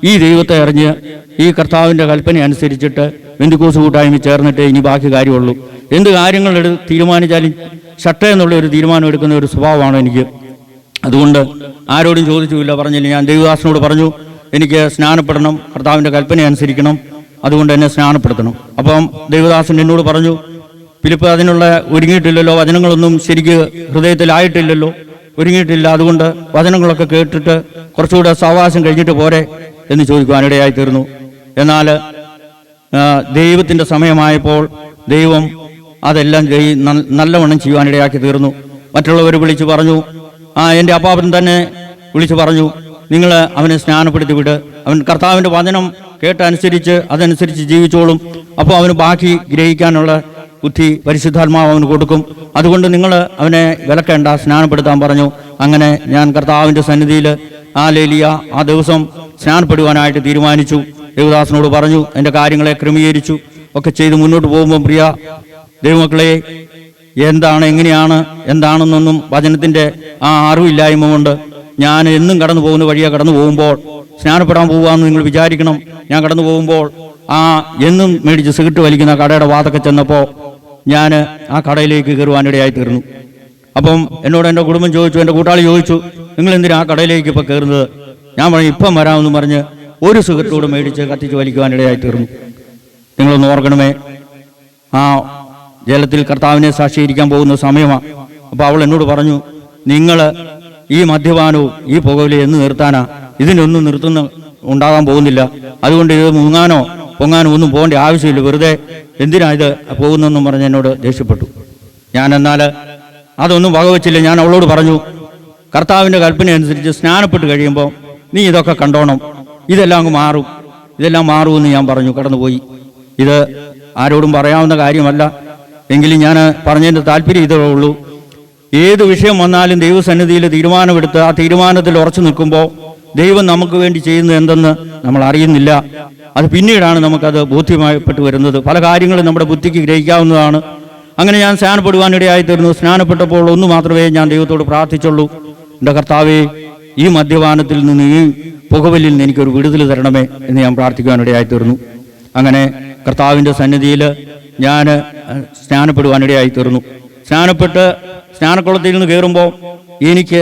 ഈ ദൈവത്തെ അറിഞ്ഞ് ഈ കർത്താവിൻ്റെ കൽപ്പന അനുസരിച്ചിട്ട് ബന്ധുക്കോസ് കൂട്ടായ്മ ചേർന്നിട്ട് ഇനി ബാക്കി കാര്യമുള്ളൂ. എന്ത് കാര്യങ്ങൾ തീരുമാനിച്ചാലും ഷട്ടേ എന്നുള്ള ഒരു തീരുമാനം എടുക്കുന്ന ഒരു സ്വഭാവമാണ് എനിക്ക്. അതുകൊണ്ട് ആരോടും ചോദിച്ചില്ല, പറഞ്ഞില്ല. ഞാൻ ദൈവദാസനോട് പറഞ്ഞു, എനിക്ക് സ്നാനപ്പെടണം, കർത്താവിൻ്റെ കൽപ്പന അനുസരിക്കണം, അതുകൊണ്ട് എന്നെ സ്നാനപ്പെടുത്തണം. അപ്പം ദൈവദാസൻ എന്നോട് പറഞ്ഞു, ഫിലിപ്പ് അതിനുള്ള ഒരുങ്ങിയിട്ടില്ലല്ലോ, വചനങ്ങളൊന്നും ശരിക്ക് ഹൃദയത്തിലായിട്ടില്ലല്ലോ, ഒരുങ്ങിയിട്ടില്ല, അതുകൊണ്ട് വചനങ്ങളൊക്കെ കേട്ടിട്ട് കുറച്ചുകൂടെ സാവകാശം കഴിഞ്ഞിട്ട് പോരെ എന്ന് ചോദിക്കുവാനിടയായി തീർന്നു. എന്നാൽ ദൈവത്തിൻ്റെ സമയമായപ്പോൾ ദൈവം അതെല്ലാം നല്ലവണ്ണം ചെയ്യുവാനിടയാക്കി തീർന്നു. മറ്റുള്ളവർ വിളിച്ചു പറഞ്ഞു, എൻ്റെ അപ്പാപ്പൻ തന്നെ വിളിച്ചു പറഞ്ഞു, നിങ്ങൾ അവനെ സ്നാനപ്പെടുത്തി വിട്, അവൻ കർത്താവിൻ്റെ വചനം കേട്ടനുസരിച്ച് അതനുസരിച്ച് ജീവിച്ചോളും. അപ്പോൾ അവന് ബാക്കി ഗ്രഹിക്കാനുള്ള ബുദ്ധി പരിശുദ്ധാത്മാവ് അവന് കൊടുക്കും. അതുകൊണ്ട് നിങ്ങൾ അവനെ വിലക്കേണ്ട, സ്നാനപ്പെടുത്താൻ പറഞ്ഞു. അങ്ങനെ ഞാൻ കർത്താവിൻ്റെ സന്നിധിയിൽ ആ ദിവസം സ്നാനപ്പെടുവാനായിട്ട് തീരുമാനിച്ചു. ദേവദാസനോട് പറഞ്ഞു, എൻ്റെ കാര്യങ്ങളെ ക്രമീകരിച്ചു, ഒക്കെ ചെയ്ത് മുന്നോട്ട് പോകുമ്പോൾ പ്രിയ ദൈവമക്കളെ, എന്താണെന്നൊന്നും വചനത്തിൻ്റെ ആ അറിവില്ലായ്മ കൊണ്ട് ഞാൻ എന്നും കടന്നു പോകുന്ന വഴിയാണ് കടന്നു പോകുമ്പോൾ സ്നാനപ്പെടാൻ പോവുകയെന്ന് നിങ്ങൾ വിചാരിക്കണം. ഞാൻ കടന്നു പോകുമ്പോൾ എന്നും മേടിച്ച് സിഗരറ്റ് വലിക്കുന്ന കടയുടെ വാതൊക്കെ ചെന്നപ്പോൾ ഞാൻ ആ കടയിലേക്ക് കയറുവാനിടയായി തീർന്നു. അപ്പം എന്നോട് എൻ്റെ കുടുംബം ചോദിച്ചു, എൻ്റെ കൂട്ടാളി ചോദിച്ചു, നിങ്ങൾ എന്തിനാ ആ കടയിലേക്ക് ഇപ്പോൾ കയറുന്നത്? ഞാൻ പറഞ്ഞു, ഇപ്പം വരാമെന്ന് പറഞ്ഞ് ഒരു സിഗരറ്റോട് മേടിച്ച് കത്തിച്ച് വലിക്കുവാനിടയായി തീർന്നു. നിങ്ങളൊന്ന് ഓർക്കണമേ, ആ ജലത്തിൽ കർത്താവിനെ സാക്ഷീകരിക്കാൻ പോകുന്ന സമയമാണ്. അപ്പോൾ അവൾ എന്നോട് പറഞ്ഞു, നിങ്ങൾ ഈ മദ്യപാനവും ഈ പുകവലി എന്ന് നിർത്താനാ? ഇതിനൊന്നും ഉണ്ടാകാൻ പോകുന്നില്ല. അതുകൊണ്ട് ഇത് മുങ്ങാനോ പൊങ്ങാനോ ഒന്നും പോകേണ്ട ആവശ്യമില്ല, വെറുതെ എന്തിനാ ഇത് പോകുന്നെന്നും പറഞ്ഞ് എന്നോട് ദേഷ്യപ്പെട്ടു. എന്നാൽ അതൊന്നും വകവച്ചില്ല. ഞാൻ അവളോട് പറഞ്ഞു, കർത്താവിൻ്റെ കൽപ്പന അനുസരിച്ച് സ്നാനപ്പെട്ട് കഴിയുമ്പോൾ നീ ഇതൊക്കെ കണ്ടോണം, ഇതെല്ലാം മാറുമെന്ന് ഞാൻ പറഞ്ഞു. കടന്നുപോയി. ഇത് ആരോടും പറയാവുന്ന കാര്യമല്ല, എങ്കിലും ഞാൻ പറഞ്ഞതിൻ്റെ താല്പര്യം ഇതേ ഉള്ളൂ. ഏത് വിഷയം വന്നാലും ദൈവസന്നിധിയിൽ തീരുമാനമെടുത്ത് ആ തീരുമാനത്തിൽ ഉറച്ചു നിൽക്കുമ്പോൾ ദൈവം നമുക്ക് വേണ്ടി ചെയ്യുന്നത് എന്തെന്ന് നമ്മൾ അറിയുന്നില്ല. അത് പിന്നീടാണ് നമുക്കത് ബോധ്യമായിട്ട് വരുന്നത്. പല കാര്യങ്ങളും നമ്മുടെ ബുദ്ധിക്ക് ഗ്രഹിക്കാവുന്നതാണ്. അങ്ങനെ ഞാൻ സ്നാനപ്പെടുവാനിടയായി തീർന്നു. സ്നാനപ്പെട്ടപ്പോൾ ഒന്ന് മാത്രമേ ഞാൻ ദൈവത്തോട് പ്രാർത്ഥിച്ചുള്ളൂ, എൻ്റെ കർത്താവേ, ഈ മദ്യപാനത്തിൽ നിന്ന്, ഈ പുകവലിൽ നിന്ന് എനിക്കൊരു വിടുതൽ തരണമേ എന്ന് ഞാൻ പ്രാർത്ഥിക്കുവാനിടയായി തീർന്നു. അങ്ങനെ കർത്താവിൻ്റെ സന്നിധിയിൽ ഞാൻ സ്നാനപ്പെടുവാനിടയായി തീർന്നു. സ്നാനക്കുളത്തിൽ നിന്ന് കയറുമ്പോൾ എനിക്ക്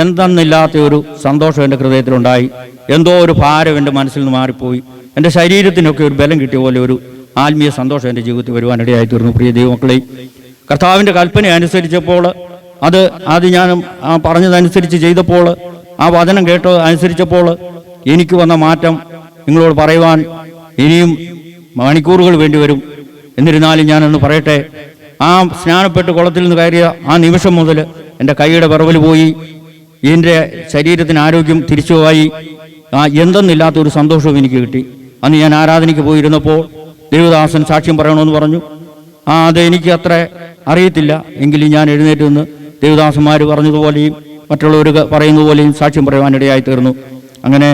എന്തെന്നില്ലാത്ത ഒരു സന്തോഷം എൻ്റെ ഹൃദയത്തിലുണ്ടായി. എന്തോ ഒരു ഭാരം എൻ്റെ മനസ്സിൽ നിന്ന് മാറിപ്പോയി. എൻ്റെ ശരീരത്തിനൊക്കെ ഒരു ബലം കിട്ടിയ പോലെ ഒരു ആത്മീയ സന്തോഷം എൻ്റെ ജീവിതത്തിൽ വരുവാനിടയായി തീർന്നു. പ്രിയ ദൈവമക്കളെ, കർത്താവിൻ്റെ കൽപ്പന അനുസരിച്ചപ്പോൾ അത് ഞാൻ പറഞ്ഞതനുസരിച്ച് ചെയ്തപ്പോൾ, ആ വചനം അനുസരിച്ചപ്പോൾ എനിക്ക് വന്ന മാറ്റം നിങ്ങളോട് പറയുവാൻ ഇനിയും മണിക്കൂറുകൾ വേണ്ടി വരും. എന്നിരുന്നാലും ഞാനൊന്ന് പറയട്ടെ. ആ സ്നാനപ്പെട്ട് കുളത്തിൽ നിന്ന് കയറിയ ആ നിമിഷം മുതൽ എൻ്റെ കൈയുടെ വിറവൽ പോയി, എൻ്റെ ശരീരത്തിന് ആരോഗ്യം തിരിച്ചുപോയി. എന്തെന്നില്ലാത്തൊരു സന്തോഷവും എനിക്ക് കിട്ടി. അന്ന് ഞാൻ ആരാധനയ്ക്ക് പോയിരുന്നപ്പോൾ ദേവദാസൻ സാക്ഷ്യം പറയണമെന്ന് പറഞ്ഞു. അത് എനിക്ക് അത്ര അറിയത്തില്ല, എങ്കിലും ഞാൻ എഴുന്നേറ്റ് നിന്ന് ദേവദാസന്മാർ പറഞ്ഞതുപോലെയും മറ്റുള്ളവർ പറയുന്നത് പോലെയും സാക്ഷ്യം പറയുവാനിടയായി തീർന്നു. അങ്ങനെ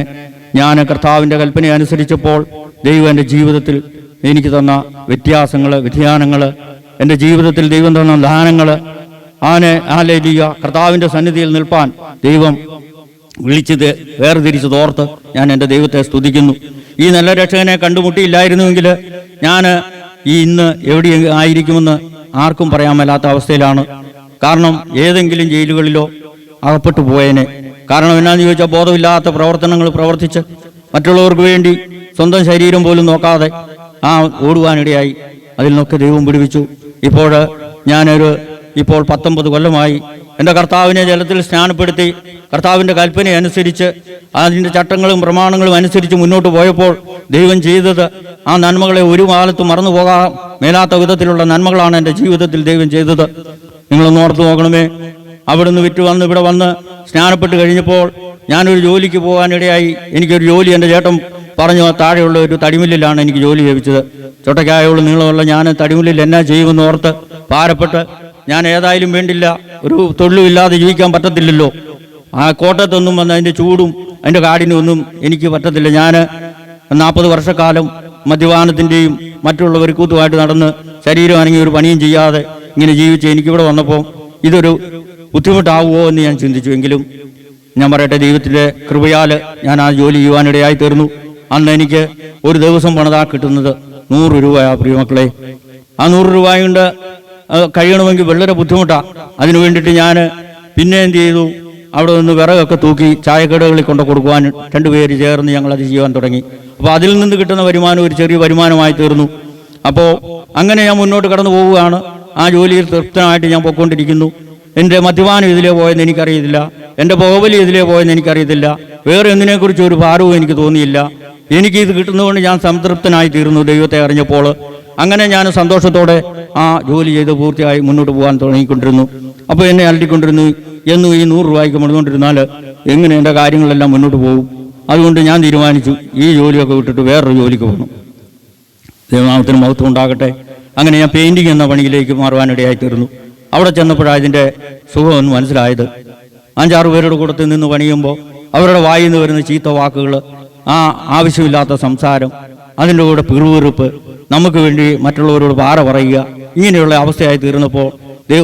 ഞാൻ കർത്താവിൻ്റെ കൽപ്പന അനുസരിച്ചപ്പോൾ ദൈവം എൻ്റെ ജീവിതത്തിൽ എനിക്ക് തന്ന വ്യത്യാസങ്ങൾ, വ്യതിയാനങ്ങൾ എൻ്റെ ജീവിതത്തിൽ ദൈവം തന്ന ദാനങ്ങൾ ഹല്ലേലൂയ കർത്താവിൻ്റെ സന്നിധിയിൽ നിൽപ്പാൻ ദൈവം വിളിച്ചത് വേർതിരിച്ച് തോർത്ത് ഞാൻ എൻ്റെ ദൈവത്തെ സ്തുതിക്കുന്നു. ഈ നല്ല രക്ഷകനെ കണ്ടുമുട്ടിയില്ലായിരുന്നുവെങ്കിൽ ഞാൻ ഇന്ന് എവിടെ ആയിരിക്കുമെന്ന് ആർക്കും പറയാൻ മേലാത്ത അവസ്ഥയിലാണ്. കാരണം ഏതെങ്കിലും ജയിലുകളിലോ അകപ്പെട്ടു പോയേനെ. കാരണം എന്നാന്ന് ചോദിച്ചാൽ ബോധമില്ലാത്ത പ്രവർത്തനങ്ങൾ പ്രവർത്തിച്ച് മറ്റുള്ളവർക്ക് വേണ്ടി സ്വന്തം ശരീരം പോലും നോക്കാതെ ഓടുവാനിടയായി. അതിൽ നിന്നൊക്കെ ദൈവം വിടുവിച്ചു. ഇപ്പോൾ 19 കൊല്ലമായി എൻ്റെ കർത്താവിനെ ജലത്തിൽ സ്നാനപ്പെടുത്തി കർത്താവിൻ്റെ കൽപ്പന അനുസരിച്ച് അതിൻ്റെ ചട്ടങ്ങളും പ്രമാണങ്ങളും അനുസരിച്ച് മുന്നോട്ട് പോയപ്പോൾ ദൈവം ചെയ്തത് ആ നന്മകളെ ഒരു കാലത്തും മറന്നു പോകാൻ മേലാത്ത വിധത്തിലുള്ള നന്മകളാണ് എൻ്റെ ജീവിതത്തിൽ ദൈവം ചെയ്തത്. നിങ്ങളൊന്ന് ഓർത്ത് നോക്കണമേ. അവിടുന്ന് വിറ്റ് ഇവിടെ വന്ന് സ്നാനപ്പെട്ട് കഴിഞ്ഞപ്പോൾ ഞാനൊരു ജോലിക്ക് പോകാനിടയായി. എനിക്കൊരു ജോലി എൻ്റെ ചേട്ടൻ പറഞ്ഞു, താഴെയുള്ള ഒരു തടിമില്ലിലാണ് എനിക്ക് ജോലി ലഭിച്ചത്. ചൊട്ടയ്ക്കായുള്ള നീളമുള്ള ഞാൻ തടിമില്ലിൽ എന്നാ ചെയ്യുമെന്ന് ഓർത്ത് ഭാരപ്പെട്ട് ഞാൻ ഏതായാലും വേണ്ടില്ല, ഒരു തൊഴിലുമില്ലാതെ ജീവിക്കാൻ പറ്റത്തില്ലല്ലോ. ആ കോട്ടത്തൊന്നും വന്ന് അതിൻ്റെ ചൂടും അതിൻ്റെ കാടിനും ഒന്നും എനിക്ക് പറ്റത്തില്ല. ഞാൻ 40 വർഷക്കാലം മദ്യപാനത്തിൻ്റെയും മറ്റുള്ളവർ കൂത്തുമായിട്ട് നടന്ന് ശരീരം അനങ്ങി ഒരു പണിയും ചെയ്യാതെ ഇങ്ങനെ ജീവിച്ച് എനിക്കിവിടെ വന്നപ്പോൾ ഇതൊരു ബുദ്ധിമുട്ടാവുമോ എന്ന് ഞാൻ ചിന്തിച്ചു. എങ്കിലും ഞാൻ പറയട്ടെ, ദൈവത്തിൻ്റെ കൃപയാൽ ഞാൻ ആ ജോലി ചെയ്യുവാനിടയായി തീർന്നു. അന്ന് എനിക്ക് ഒരു ദിവസം പണിതാ കിട്ടുന്നത് 100 രൂപയാണ് പ്രിയമക്കളെ. ആ 100 രൂപ കൊണ്ട് കഴിയണമെങ്കിൽ വളരെ ബുദ്ധിമുട്ടാണ്. അതിനു വേണ്ടിയിട്ട് ഞാൻ പിന്നെ എന്ത് ചെയ്തു, അവിടെ നിന്ന് വിറകൊക്കെ തൂക്കി ചായക്കടകളിൽ കൊണ്ട് കൊടുക്കുവാൻ 2 പേര് ചേർന്ന് ഞങ്ങളത് ചെയ്യാൻ തുടങ്ങി. അപ്പോൾ അതിൽ നിന്ന് കിട്ടുന്ന വരുമാനം ഒരു ചെറിയ വരുമാനമായി തീർന്നു. അപ്പോൾ അങ്ങനെ ഞാൻ മുന്നോട്ട് കടന്നു പോവുകയാണ്. ആ ജോലിയിൽ തൃപ്തനായിട്ട് ഞാൻ പോയിക്കൊണ്ടിരിക്കുന്നു. എൻ്റെ മദ്യപാനം ഇതിലേ പോയെന്ന് എനിക്കറിയത്തില്ല, എൻ്റെ പുകവലി ഇതിലേ പോയെന്ന് എനിക്കറിയത്തില്ല, വേറെ ഒന്നിനെക്കുറിച്ച് ഒരു ഭാരവും എനിക്ക് തോന്നിയില്ല. എനിക്കിത് കിട്ടുന്നതുകൊണ്ട് ഞാൻ സംതൃപ്തനായി തീർന്നു ദൈവത്തെ അറിഞ്ഞപ്പോൾ. അങ്ങനെ ഞാൻ സന്തോഷത്തോടെ ആ ജോലി ചെയ്ത് പൂർത്തിയായി മുന്നോട്ട് പോകാൻ തുടങ്ങിക്കൊണ്ടിരുന്നു. അപ്പോൾ എന്നെ അലട്ടിക്കൊണ്ടിരുന്നു, എന്നും ഈ 100 രൂപയ്ക്ക് മുടങ്ങിക്കൊണ്ടിരുന്നാൽ എങ്ങനെ എൻ്റെ കാര്യങ്ങളെല്ലാം മുന്നോട്ട് പോകും? അതുകൊണ്ട് ഞാൻ തീരുമാനിച്ചു ഈ ജോലിയൊക്കെ വിട്ടിട്ട് വേറൊരു ജോലിക്ക് പോകണം. ദൈവനാമത്തിന് മഹത്വം ഉണ്ടാകട്ടെ. അങ്ങനെ ഞാൻ പെയിൻറ്റിങ് എന്ന പണിയിലേക്ക് മാറുവാനിടയായി തീർന്നു. അവിടെ ചെന്നപ്പോഴാണ് ഇതിൻ്റെ സുഖമെന്ന് മനസ്സിലായത്. 5-6 പേരുടെ കൂട്ടത്തിൽ നിന്ന് പണിയുമ്പോൾ അവരുടെ വായിൽ നിന്ന് വരുന്ന ചീത്ത വാക്കുകൾ, ആവശ്യമില്ലാത്ത സംസാരം, അതിൻ്റെ കൂടെ പിറുപിറുപ്പ്, നമുക്ക് വേണ്ടി മറ്റുള്ളവരോട് പാറ പറയുക, ഇങ്ങനെയുള്ള അവസ്ഥയായി തീർന്നപ്പോൾ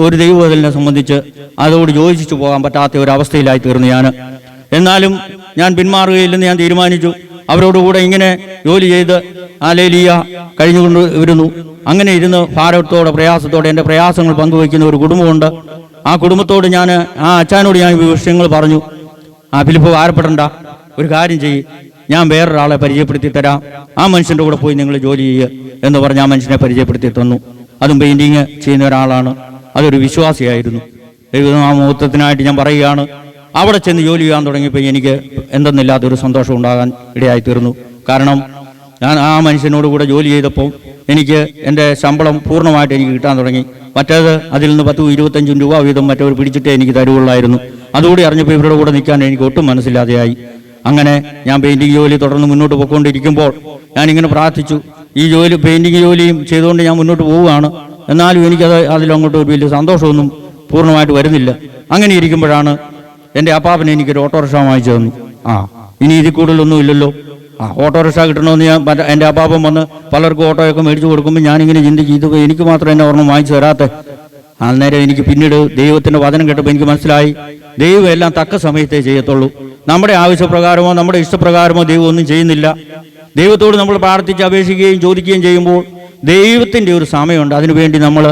ഒരു ദൈവവേദനെ സംബന്ധിച്ച് അതോട് യോജിച്ചു പോകാൻ പറ്റാത്ത ഒരു അവസ്ഥയിലായി തീർന്നു ഞാൻ. എന്നാലും ഞാൻ പിന്മാറുകയില്ലെന്ന് ഞാൻ തീരുമാനിച്ചു. അവരോടുകൂടെ ഇങ്ങനെ ജോലി ചെയ്ത് ഹല്ലേലൂയ കഴിഞ്ഞുകൊണ്ട് വരുന്നു. അങ്ങനെ ഇരുന്ന് ഭാരത്തോടെ പ്രയാസത്തോടെ എൻ്റെ പ്രയാസങ്ങൾ പങ്കുവയ്ക്കുന്ന ഒരു കുടുംബമുണ്ട്. ആ കുടുംബത്തോട് ഞാൻ അച്ഛനോട് ഞാൻ ഈ വിഷയങ്ങൾ പറഞ്ഞു. ഫിലിപ്പ് ഭാരപ്പെടണ്ട, ഒരു കാര്യം ചെയ്യ്, ഞാൻ വേറൊരാളെ പരിചയപ്പെടുത്തി തരാം, ആ മനുഷ്യൻ്റെ കൂടെ പോയി നിങ്ങൾ ജോലി ചെയ്യുക എന്ന് പറഞ്ഞ് ആ മനുഷ്യനെ പരിചയപ്പെടുത്തി തന്നു. അതും പെയിൻറ്റിങ് ചെയ്യുന്ന ഒരാളാണ്. അതൊരു വിശ്വാസിയായിരുന്നു. ദൈവനാമത്വത്തിനായിട്ട് ഞാൻ പറയുകയാണ്, അവിടെ ചെന്ന് ജോലി ചെയ്യാൻ തുടങ്ങിയപ്പോൾ എനിക്ക് എന്തെന്നില്ലാത്തൊരു സന്തോഷം ഉണ്ടാകാൻ ഇടയായി തീർന്നു. കാരണം ഞാൻ ആ മനുഷ്യനോട് കൂടെ ജോലി ചെയ്തപ്പോൾ എനിക്ക് എൻ്റെ ശമ്പളം പൂർണ്ണമായിട്ട് എനിക്ക് കിട്ടാൻ തുടങ്ങി. മറ്റേത് അതിൽ നിന്ന് 10-25 രൂപ വീതം മറ്റവർ പിടിച്ചിട്ടേ എനിക്ക് തരുവുള്ളായിരുന്നു. അതുകൂടി അറിഞ്ഞപ്പോൾ ഇവരുടെ കൂടെ നിൽക്കാൻ എനിക്ക് ഒട്ടും മനസ്സില്ലാതെയായി. അങ്ങനെ ഞാൻ പെയിൻറ്റിങ് ജോലി തുടർന്ന് മുന്നോട്ട് പോയിക്കൊണ്ടിരിക്കുമ്പോൾ ഞാനിങ്ങനെ പ്രാർത്ഥിച്ചു. ഈ ജോലി പെയിൻറ്റിങ് ജോലിയും ചെയ്തുകൊണ്ട് ഞാൻ മുന്നോട്ട് പോവുകയാണ്. എന്നാലും എനിക്കത് അതിലങ്ങോട്ട് ഒരു വലിയ സന്തോഷമൊന്നും പൂർണ്ണമായിട്ട് വരുന്നില്ല. അങ്ങനെ ഇരിക്കുമ്പോഴാണ് എൻ്റെ അപ്പാപ്പനെ എനിക്കൊരു ഓട്ടോറിക്ഷ വാങ്ങിച്ചു തന്നു. ഇനി ഇതിൽ കൂടുതലൊന്നും ഇല്ലല്ലോ, ഓട്ടോറിക്ഷ കിട്ടണമെന്ന് ഞാൻ എൻ്റെ അപ്പാപ്പൻ വന്ന് പലർക്കും ഓട്ടോയൊക്കെ മേടിച്ചു കൊടുക്കുമ്പോൾ ഞാനിങ്ങനെ ചിന്തിക്കും, ഇത് എനിക്ക് മാത്രം എന്നെ ഓർമ്മ വാങ്ങിച്ചു തരാത്തെ. അന്നേരം എനിക്ക് പിന്നീട് ദൈവത്തിൻ്റെ വചനം കേട്ടപ്പോൾ എനിക്ക് മനസ്സിലായി, ദൈവം എല്ലാം തക്ക സമയത്തേ ചെയ്യത്തുള്ളൂ. നമ്മുടെ ആവശ്യപ്രകാരമോ നമ്മുടെ ഇഷ്ടപ്രകാരമോ ദൈവം ഒന്നും ചെയ്യുന്നില്ല. ദൈവത്തോട് നമ്മൾ പ്രാർത്ഥിച്ച് അപേക്ഷിക്കുകയും ചോദിക്കുകയും ചെയ്യുമ്പോൾ ദൈവത്തിൻ്റെ ഒരു സമയമുണ്ട്, അതിനുവേണ്ടി നമ്മൾ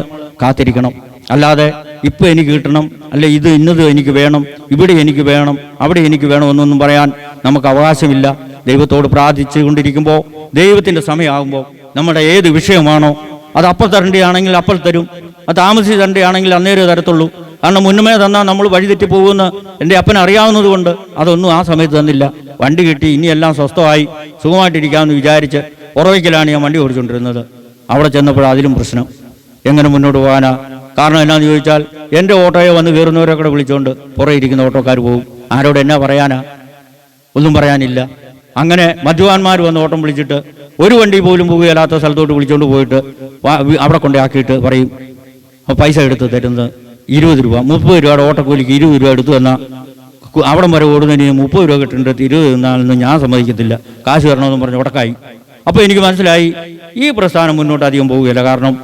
കാത്തിരിക്കണം. അല്ലാതെ ഇപ്പം എനിക്ക് കിട്ടണം, അല്ലെ ഇത് ഇന്നത് എനിക്ക് വേണം, ഇവിടെ എനിക്ക് വേണം, അവിടെ എനിക്ക് വേണം എന്നൊന്നും പറയാൻ നമുക്ക് അവകാശമില്ല. ദൈവത്തോട് പ്രാർത്ഥിച്ചു കൊണ്ടിരിക്കുമ്പോൾ ദൈവത്തിൻ്റെ സമയമാകുമ്പോൾ നമ്മുടെ ഏത് വിഷയമാണോ അത് അപ്പോൾ തരേണ്ടയാണെങ്കിൽ അപ്പോൾ തരും, അത് താമസിച്ച് തരേണ്ടയാണെങ്കിൽ അന്നേരം തരത്തുള്ളൂ. കാരണം മുന്നമേ തന്നാൽ നമ്മൾ വഴിതെറ്റി പോകുമെന്ന് എൻ്റെ അപ്പൻ അറിയാവുന്നത് കൊണ്ട് അതൊന്നും ആ സമയത്ത് തന്നില്ല. വണ്ടി കിട്ടി, ഇനിയെല്ലാം സ്വസ്ഥമായി സുഖമായിട്ടിരിക്കാമെന്ന് വിചാരിച്ച് ഉറവയ്ക്കലാണ് ഞാൻ വണ്ടി ഓടിച്ചുകൊണ്ടിരുന്നത്. അവിടെ ചെന്നപ്പോൾ അതിലും പ്രശ്നം, എങ്ങനെ മുന്നോട്ട് പോകാനാ? കാരണം എന്നാന്ന് ചോദിച്ചാൽ എൻ്റെ ഓട്ടോയെ വന്ന് കയറുന്നവരെ കൂടെ വിളിച്ചുകൊണ്ട് പുറകെ ഇരിക്കുന്ന ഓട്ടോക്കാർ പോകും. ആരോട് എന്നാ പറയാനാ? ഒന്നും പറയാനില്ല. അങ്ങനെ മദ്യപാന്മാർ വന്ന് ഓട്ടം വിളിച്ചിട്ട് ഒരു വണ്ടി പോലും പോകുകയില്ലാത്ത സ്ഥലത്തോട്ട് വിളിച്ചുകൊണ്ട് പോയിട്ട് അവിടെ കൊണ്ടാക്കിയിട്ട് പറയും പൈസ എടുത്ത് തരുന്നത് 20 രൂപ, 30 രൂപയുടെ ഓട്ടക്കൂലിക്ക് 20 രൂപ എടുത്തു തന്നാൽ അവിടം വരെ ഓടുന്നതിന് 30 രൂപ കിട്ടേണ്ടത് 20 തന്നാലൊന്നും ഞാൻ സമ്മതിക്കത്തില്ല, കാശ് തരണമെന്ന് പറഞ്ഞ് ഉടക്കായി. അപ്പോൾ എനിക്ക് മനസ്സിലായി ഈ പ്രസ്ഥാനം മുന്നോട്ട് അധികം പോവുകയില്ല. കാരണം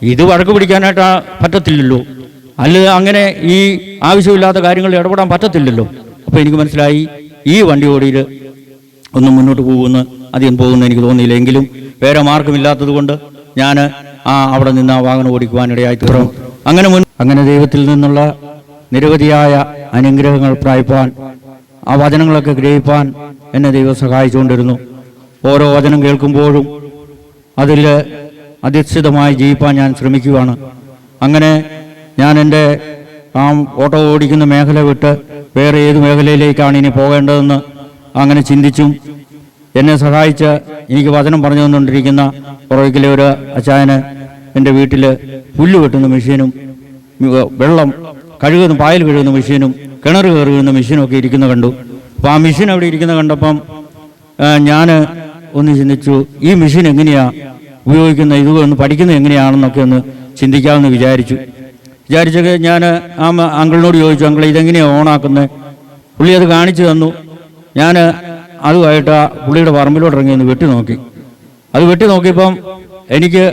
ഇത് വഴക്ക് പിടിക്കാനായിട്ട് പറ്റത്തില്ലല്ലോ, അല്ല അങ്ങനെ ഈ ആവശ്യമില്ലാത്ത കാര്യങ്ങളിൽ ഇടപെടാൻ പറ്റത്തില്ലല്ലോ. അപ്പോൾ എനിക്ക് മനസ്സിലായി ഈ വണ്ടി ഓടിയിൽ ഒന്നും മുന്നോട്ട് പോകുമെന്ന് അധികം പോകുമെന്ന് എനിക്ക് തോന്നിയില്ല. എങ്കിലും വേറെ മാർഗമില്ലാത്തത് കൊണ്ട് ഞാൻ അവിടെ നിന്ന് ആ വാഹനം ഓടിക്കുവാനിടയായി തീർന്നു. അങ്ങനെ ദൈവത്തിൽ നിന്നുള്ള നിരവധിയായ അനുഗ്രഹങ്ങൾ പ്രാപിപ്പാൻ, ആ വചനങ്ങളൊക്കെ ഗ്രഹിപ്പാൻ എന്നെ ദൈവം സഹായിച്ചുകൊണ്ടിരുന്നു. ഓരോ വചനം കേൾക്കുമ്പോഴും അതിൽ അധിഷ്ഠിതമായി ജീവിപ്പാൻ ഞാൻ ശ്രമിക്കുകയാണ്. അങ്ങനെ ഞാൻ എൻ്റെ ആ ഓട്ടോ ഓടിക്കുന്ന മേഖല വിട്ട് വേറെ ഏത് മേഖലയിലേക്കാണ് ഇനി പോകേണ്ടതെന്ന് അങ്ങനെ ചിന്തിച്ചും എന്നെ സഹായിച്ച് എനിക്ക് വചനം പറഞ്ഞു തന്നുകൊണ്ടിരിക്കുന്ന പുറകിലെ ഒരു അച്ചായന് എൻ്റെ വീട്ടിൽ പുല്ല് വെട്ടുന്ന മെഷീനും വെള്ളം കഴുകുന്ന പായൽ കഴുകുന്ന മെഷീനും കിണർ കഴുകുന്ന മെഷീനും ഒക്കെ ഇരിക്കുന്ന കണ്ടു. അപ്പോൾ ആ മെഷീൻ അവിടെ ഇരിക്കുന്ന കണ്ടപ്പം ഞാൻ ഒന്ന് ചിന്തിച്ചു, ഈ മെഷീൻ എങ്ങനെയാണ് ഉപയോഗിക്കുന്നത്, ഇത് ഒന്ന് പഠിക്കുന്നത് എങ്ങനെയാണെന്നൊക്കെ ഒന്ന് ചിന്തിക്കാമെന്ന് വിചാരിച്ചൊക്കെ ഞാൻ ആ അങ്കിളിനോട് ചോദിച്ചു, അങ്കിൾ ഇതെങ്ങനെയാണ് ഓണാക്കുന്നത്? പുള്ളി അത് കാണിച്ചു തന്നു. ഞാൻ അതുമായിട്ട് ആ പുള്ളിയുടെ പറമ്പിലോട്ട് ഇറങ്ങി ഒന്ന് വെട്ടി നോക്കിയപ്പം എനിക്ക്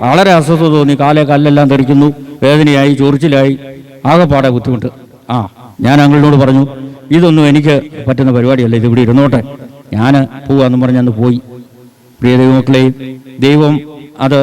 വളരെ അസ്വസ്ഥത തോന്നി. കാലേ കല്ലെല്ലാം തെറിക്കുന്നു, വേദനയായി, ചൊറിച്ചിലായി, ആകെപ്പാടെ ബുദ്ധിമുട്ട്. ഞാൻ അങ്കിളിനോട് പറഞ്ഞു, ഇതൊന്നും എനിക്ക് പറ്റുന്ന പരിപാടിയല്ല, ഇത് ഇവിടെ ഇരുന്നോട്ടെ, ഞാൻ പോവാന്ന് പറഞ്ഞന്ന് പോയി. പ്രിയ ദൈവമക്കളെയും, ദൈവം അത്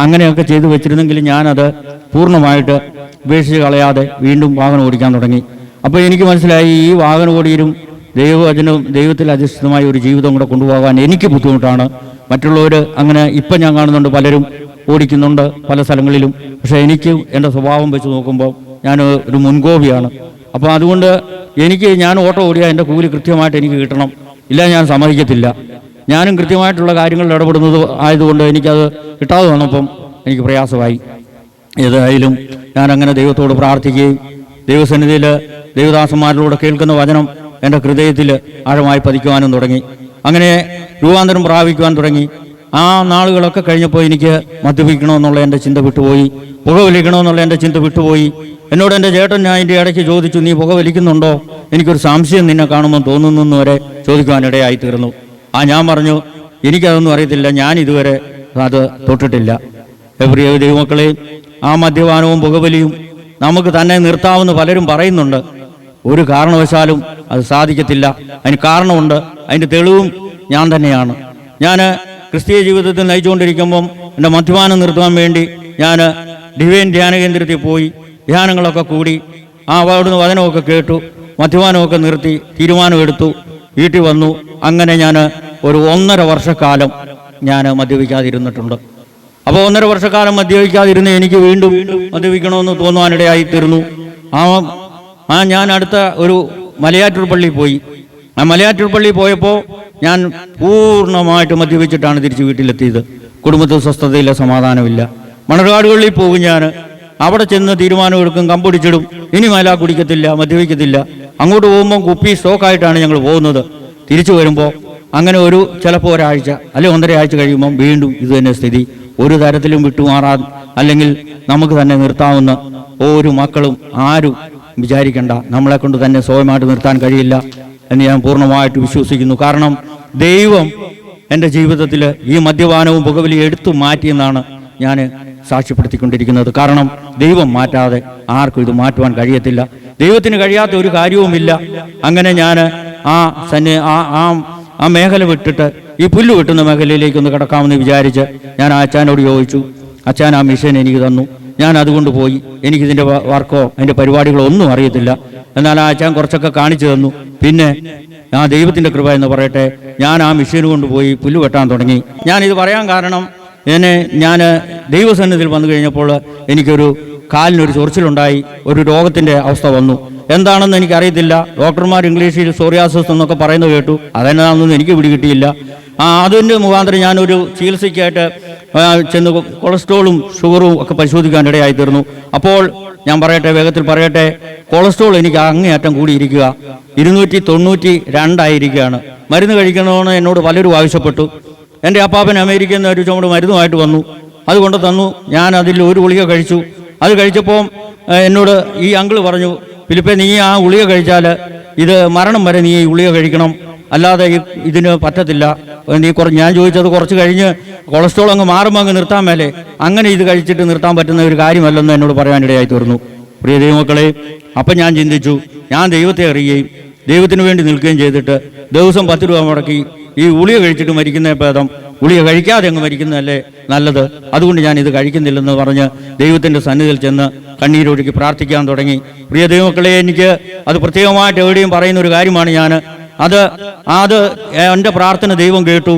അങ്ങനെയൊക്കെ ചെയ്തു വെച്ചിരുന്നെങ്കിൽ ഞാനത് പൂർണ്ണമായിട്ട് ഉപേക്ഷിച്ച് കളയാതെ വീണ്ടും വാഹനം ഓടിക്കാൻ തുടങ്ങി. അപ്പോൾ എനിക്ക് മനസ്സിലായി, ഈ വാഹനം ഓടിയും ദൈവവചനവും ദൈവത്തിൽ അധിഷ്ഠിതമായ ഒരു ജീവിതം കൂടെ കൊണ്ടുപോകാൻ എനിക്ക് ബുദ്ധിമുട്ടാണ്. മറ്റുള്ളവർ അങ്ങനെ ഇപ്പം ഞാൻ കാണുന്നുണ്ട്, പലരും ഓടിക്കുന്നുണ്ട് പല സ്ഥലങ്ങളിലും. പക്ഷേ എനിക്ക് എൻ്റെ സ്വഭാവം വെച്ച് നോക്കുമ്പോൾ ഞാൻ ഒരു മുൻകോപിയാണ്. അപ്പോൾ അതുകൊണ്ട് ഞാൻ ഓട്ടോ ഓടിയാൽ എൻ്റെ കൂലി കൃത്യമായിട്ട് എനിക്ക് കിട്ടണം, ഇല്ല ഞാൻ സമ്മതിക്കത്തില്ല. ഞാനും കൃത്യമായിട്ടുള്ള കാര്യങ്ങളിൽ ഇടപെടുന്നത് ആയതുകൊണ്ട് എനിക്കത് കിട്ടാതെ വന്നപ്പം എനിക്ക് പ്രയാസമായി. ഏതായാലും ഞാനങ്ങനെ ദൈവത്തോട് പ്രാർത്ഥിക്കുകയും ദൈവസന്നിധിയിൽ ദൈവദാസന്മാരിലൂടെ കേൾക്കുന്ന വചനം എൻ്റെ ഹൃദയത്തിൽ ആഴമായി പതിക്കുവാനും തുടങ്ങി. അങ്ങനെ രൂപാന്തരം പ്രാപിക്കുവാൻ തുടങ്ങി. ആ നാളുകളൊക്കെ കഴിഞ്ഞപ്പോൾ എനിക്ക് മദ്യപിക്കണമെന്നുള്ള എൻ്റെ ചിന്ത വിട്ടുപോയി, പുകവലിക്കണമെന്നുള്ള എൻ്റെ ചിന്ത വിട്ടുപോയി. എന്നോട് എൻ്റെ ചേട്ടൻ ഞാൻ അതിൻ്റെ ഇടയ്ക്ക് ചോദിച്ചു, നീ പുകവലിക്കുന്നുണ്ടോ? എനിക്കൊരു സംശയം നിന്നെ കാണുമ്പോൾ തോന്നുന്നു വരെ ചോദിക്കുവാനിടയായി തീർന്നു. ഞാൻ പറഞ്ഞു, എനിക്കതൊന്നും അറിയത്തില്ല, ഞാൻ ഇതുവരെ അത് തൊട്ടിട്ടില്ല. പ്രിയ ദൈവമക്കളെ, ആ മദ്യപാനവും പുകവലിയും നമുക്ക് തന്നെ നിർത്താമെന്ന് പലരും പറയുന്നുണ്ട്. ഒരു കാരണവശാലും അത് സാധിക്കത്തില്ല. അതിന് കാരണമുണ്ട്, അതിൻ്റെ തെളിവും ഞാൻ തന്നെയാണ്. ഞാൻ ക്രിസ്തീയ ജീവിതത്തിൽ നയിച്ചുകൊണ്ടിരിക്കുമ്പം എൻ്റെ മദ്യപാനം നിർത്തുവാൻ വേണ്ടി ഞാൻ ഡിവൈൻ ധ്യാന കേന്ദ്രത്തിൽ പോയി ധ്യാനങ്ങളൊക്കെ കൂടി അവിടുന്ന് വചനമൊക്കെ കേട്ടു, മദ്യപാനമൊക്കെ നിർത്തി തീരുമാനമെടുത്തു, വീട്ടിൽ വന്നു. അങ്ങനെ ഞാൻ ഒരു 1.5 വർഷക്കാലം ഞാൻ മദ്യപിക്കാതിരുന്നിട്ടുണ്ട്. അപ്പോൾ 1.5 വർഷക്കാലം മദ്യപിക്കാതിരുന്ന് എനിക്ക് വീണ്ടും മദ്യപിക്കണമെന്ന് തോന്നുവാനിടയായിത്തീർന്നു. ഞാൻ അടുത്ത ഒരു മലയാറ്റൂർ പള്ളിയിൽ പോയി. ആ മലയാറ്റൂർ പള്ളിയിൽ പോയപ്പോൾ ഞാൻ പൂർണ്ണമായിട്ട് മദ്യപിച്ചിട്ടാണ് തിരിച്ച് വീട്ടിലെത്തിയത്. കുടുംബത്തിൽ സ്വസ്ഥതയില്ല, സമാധാനമില്ല. മണർകാടുകളിൽ പോകും, ഞാൻ അവിടെ ചെന്ന് തീരുമാനമെടുക്കും, കമ്പൊടിച്ചിടും, ഇനി മേലാ കുടിക്കത്തില്ല, മദ്യപിക്കത്തില്ല. അങ്ങോട്ട് പോകുമ്പോൾ കുപ്പി സ്റ്റോക്കായിട്ടാണ് ഞങ്ങൾ പോകുന്നത്. തിരിച്ചു വരുമ്പോൾ അങ്ങനെ ചിലപ്പോൾ ഒരാഴ്ച അല്ലെങ്കിൽ 1.5 ആഴ്ച കഴിയുമ്പം വീണ്ടും ഇത് തന്നെ സ്ഥിതി. ഒരു തരത്തിലും വിട്ടുമാറാൻ അല്ലെങ്കിൽ നമുക്ക് തന്നെ നിർത്താവുന്ന ഒരു മക്കളും ആരും വിചാരിക്കേണ്ട, നമ്മളെ കൊണ്ട് തന്നെ സ്വയമായിട്ട് നിർത്താൻ കഴിയില്ല എന്ന് ഞാൻ പൂർണ്ണമായിട്ട് വിശ്വസിക്കുന്നു. കാരണം ദൈവം എൻ്റെ ജീവിതത്തിൽ ഈ മദ്യപാനവും പുകവലി എടുത്തു മാറ്റിയെന്നാണ് ഞാൻ സാക്ഷ്യപ്പെടുത്തിക്കൊണ്ടിരിക്കുന്നത്. കാരണം ദൈവം മാറ്റാതെ ആർക്കും ഇത് മാറ്റുവാൻ കഴിയത്തില്ല, ദൈവത്തിന് കഴിയാത്ത ഒരു കാര്യവുമില്ല. അങ്ങനെ ഞാൻ ആ മേഖല വിട്ടിട്ട് ഈ പുല്ല് വെട്ടുന്ന മേഖലയിലേക്കൊന്ന് കിടക്കാമെന്ന് വിചാരിച്ച് ഞാൻ അച്ഛനോട് ചോദിച്ചു. അച്ഛൻ ആ മിഷൻ എനിക്ക് തന്നു. ഞാൻ അതുകൊണ്ട് പോയി. എനിക്കിതിൻ്റെ വർക്കോ അതിൻ്റെ പരിപാടികളോ ഒന്നും അറിയത്തില്ല. എന്നാൽ ആ അച്ഛൻ കുറച്ചൊക്കെ കാണിച്ചു തന്നു. പിന്നെ ആ ദൈവത്തിൻ്റെ കൃപ എന്ന് പറയട്ടെ, ഞാൻ ആ മിഷീൻ കൊണ്ടുപോയി പുല്ല് വെട്ടാൻ തുടങ്ങി. ഞാനിത് പറയാൻ കാരണം, ഞാൻ ദൈവസന്നിധിയിൽ വന്നു കഴിഞ്ഞപ്പോൾ എനിക്കൊരു കാലിനൊരു ചൊറിച്ചിലുണ്ടായി, ഒരു രോഗത്തിൻ്റെ അവസ്ഥ വന്നു. എന്താണെന്ന് എനിക്കറിയത്തില്ല. ഡോക്ടർമാർ ഇംഗ്ലീഷിൽ സോറിയാസിസ് എന്നൊക്കെ പറയുന്നത് കേട്ടു. അതെന്നാണെന്നൊന്നും എനിക്ക് പിടികിട്ടിയില്ല. അതിൻ്റെ മുഖാന്തരം ഞാനൊരു ചികിത്സയ്ക്കായിട്ട് ചെന്ന് കൊളസ്ട്രോളും ഷുഗറും ഒക്കെ പരിശോധിക്കാൻ ഇടയായിത്തീർന്നു. അപ്പോൾ ഞാൻ വേഗത്തിൽ പറയട്ടെ, കൊളസ്ട്രോൾ എനിക്ക് അങ്ങേയറ്റം കൂടിയിരിക്കുക, 292 ആയിരിക്കുകയാണ്. മരുന്ന് കഴിക്കണമെന്ന് എന്നോട് പലരും ആവശ്യപ്പെട്ടു. എൻ്റെ അപ്പാപ്പൻ അമേരിക്കയിൽ നിന്ന് ഒരു ചുമട് മരുന്നുമായിട്ട് വന്നു, അതുകൊണ്ട് തന്നു. ഞാൻ അതിൽ ഒരു ഗുളിക കഴിച്ചു. അത് കഴിച്ചപ്പോൾ എന്നോട് ഈ അങ്കിള് പറഞ്ഞു, ഫിലിപ്പേ, നീ ആ ഗുളിക കഴിച്ചാൽ ഇത് മരണം വരെ നീ ഈ ഗുളിക കഴിക്കണം, അല്ലാതെ ഇതിന് പറ്റത്തില്ല, ഞാൻ ചോദിച്ചത് കുറച്ച് കഴിഞ്ഞ് കൊളസ്ട്രോൾ അങ്ങ് മാറുമ്പോൾ അങ്ങ് നിർത്താൻ മേലെ, അങ്ങനെ ഇത് കഴിച്ചിട്ട് നിർത്താൻ പറ്റുന്ന ഒരു കാര്യമല്ലെന്ന് എന്നോട് പറയാനിടയായി തീർന്നു. പ്രിയ ദൈവമക്കളെ, അപ്പം ഞാൻ ചിന്തിച്ചു, ഞാൻ ദൈവത്തെ അറിയുകയും ദൈവത്തിന് വേണ്ടി നിൽക്കുകയും ചെയ്തിട്ട് ദിവസം 10 രൂപ മുടക്കി ഈ ഗുളിക കഴിച്ചിട്ട് മരിക്കുന്ന ഭേദം ഗുളിക കഴിക്കാതെ അങ്ങ് മരിക്കുന്നതല്ലേ നല്ലത്. അതുകൊണ്ട് ഞാൻ ഇത് കഴിക്കുന്നില്ലെന്ന് പറഞ്ഞ് ദൈവത്തിൻ്റെ സന്നിധിയിൽ ചെന്ന് കണ്ണീരൊഴുക്കി പ്രാർത്ഥിക്കാൻ തുടങ്ങി. പ്രിയ ദൈവമക്കളെ, എനിക്ക് അത് പ്രത്യേകമായിട്ട് എവിടെയും പറയുന്ന ഒരു കാര്യമാണ്. അത് എൻ്റെ പ്രാർത്ഥന ദൈവം കേട്ടു.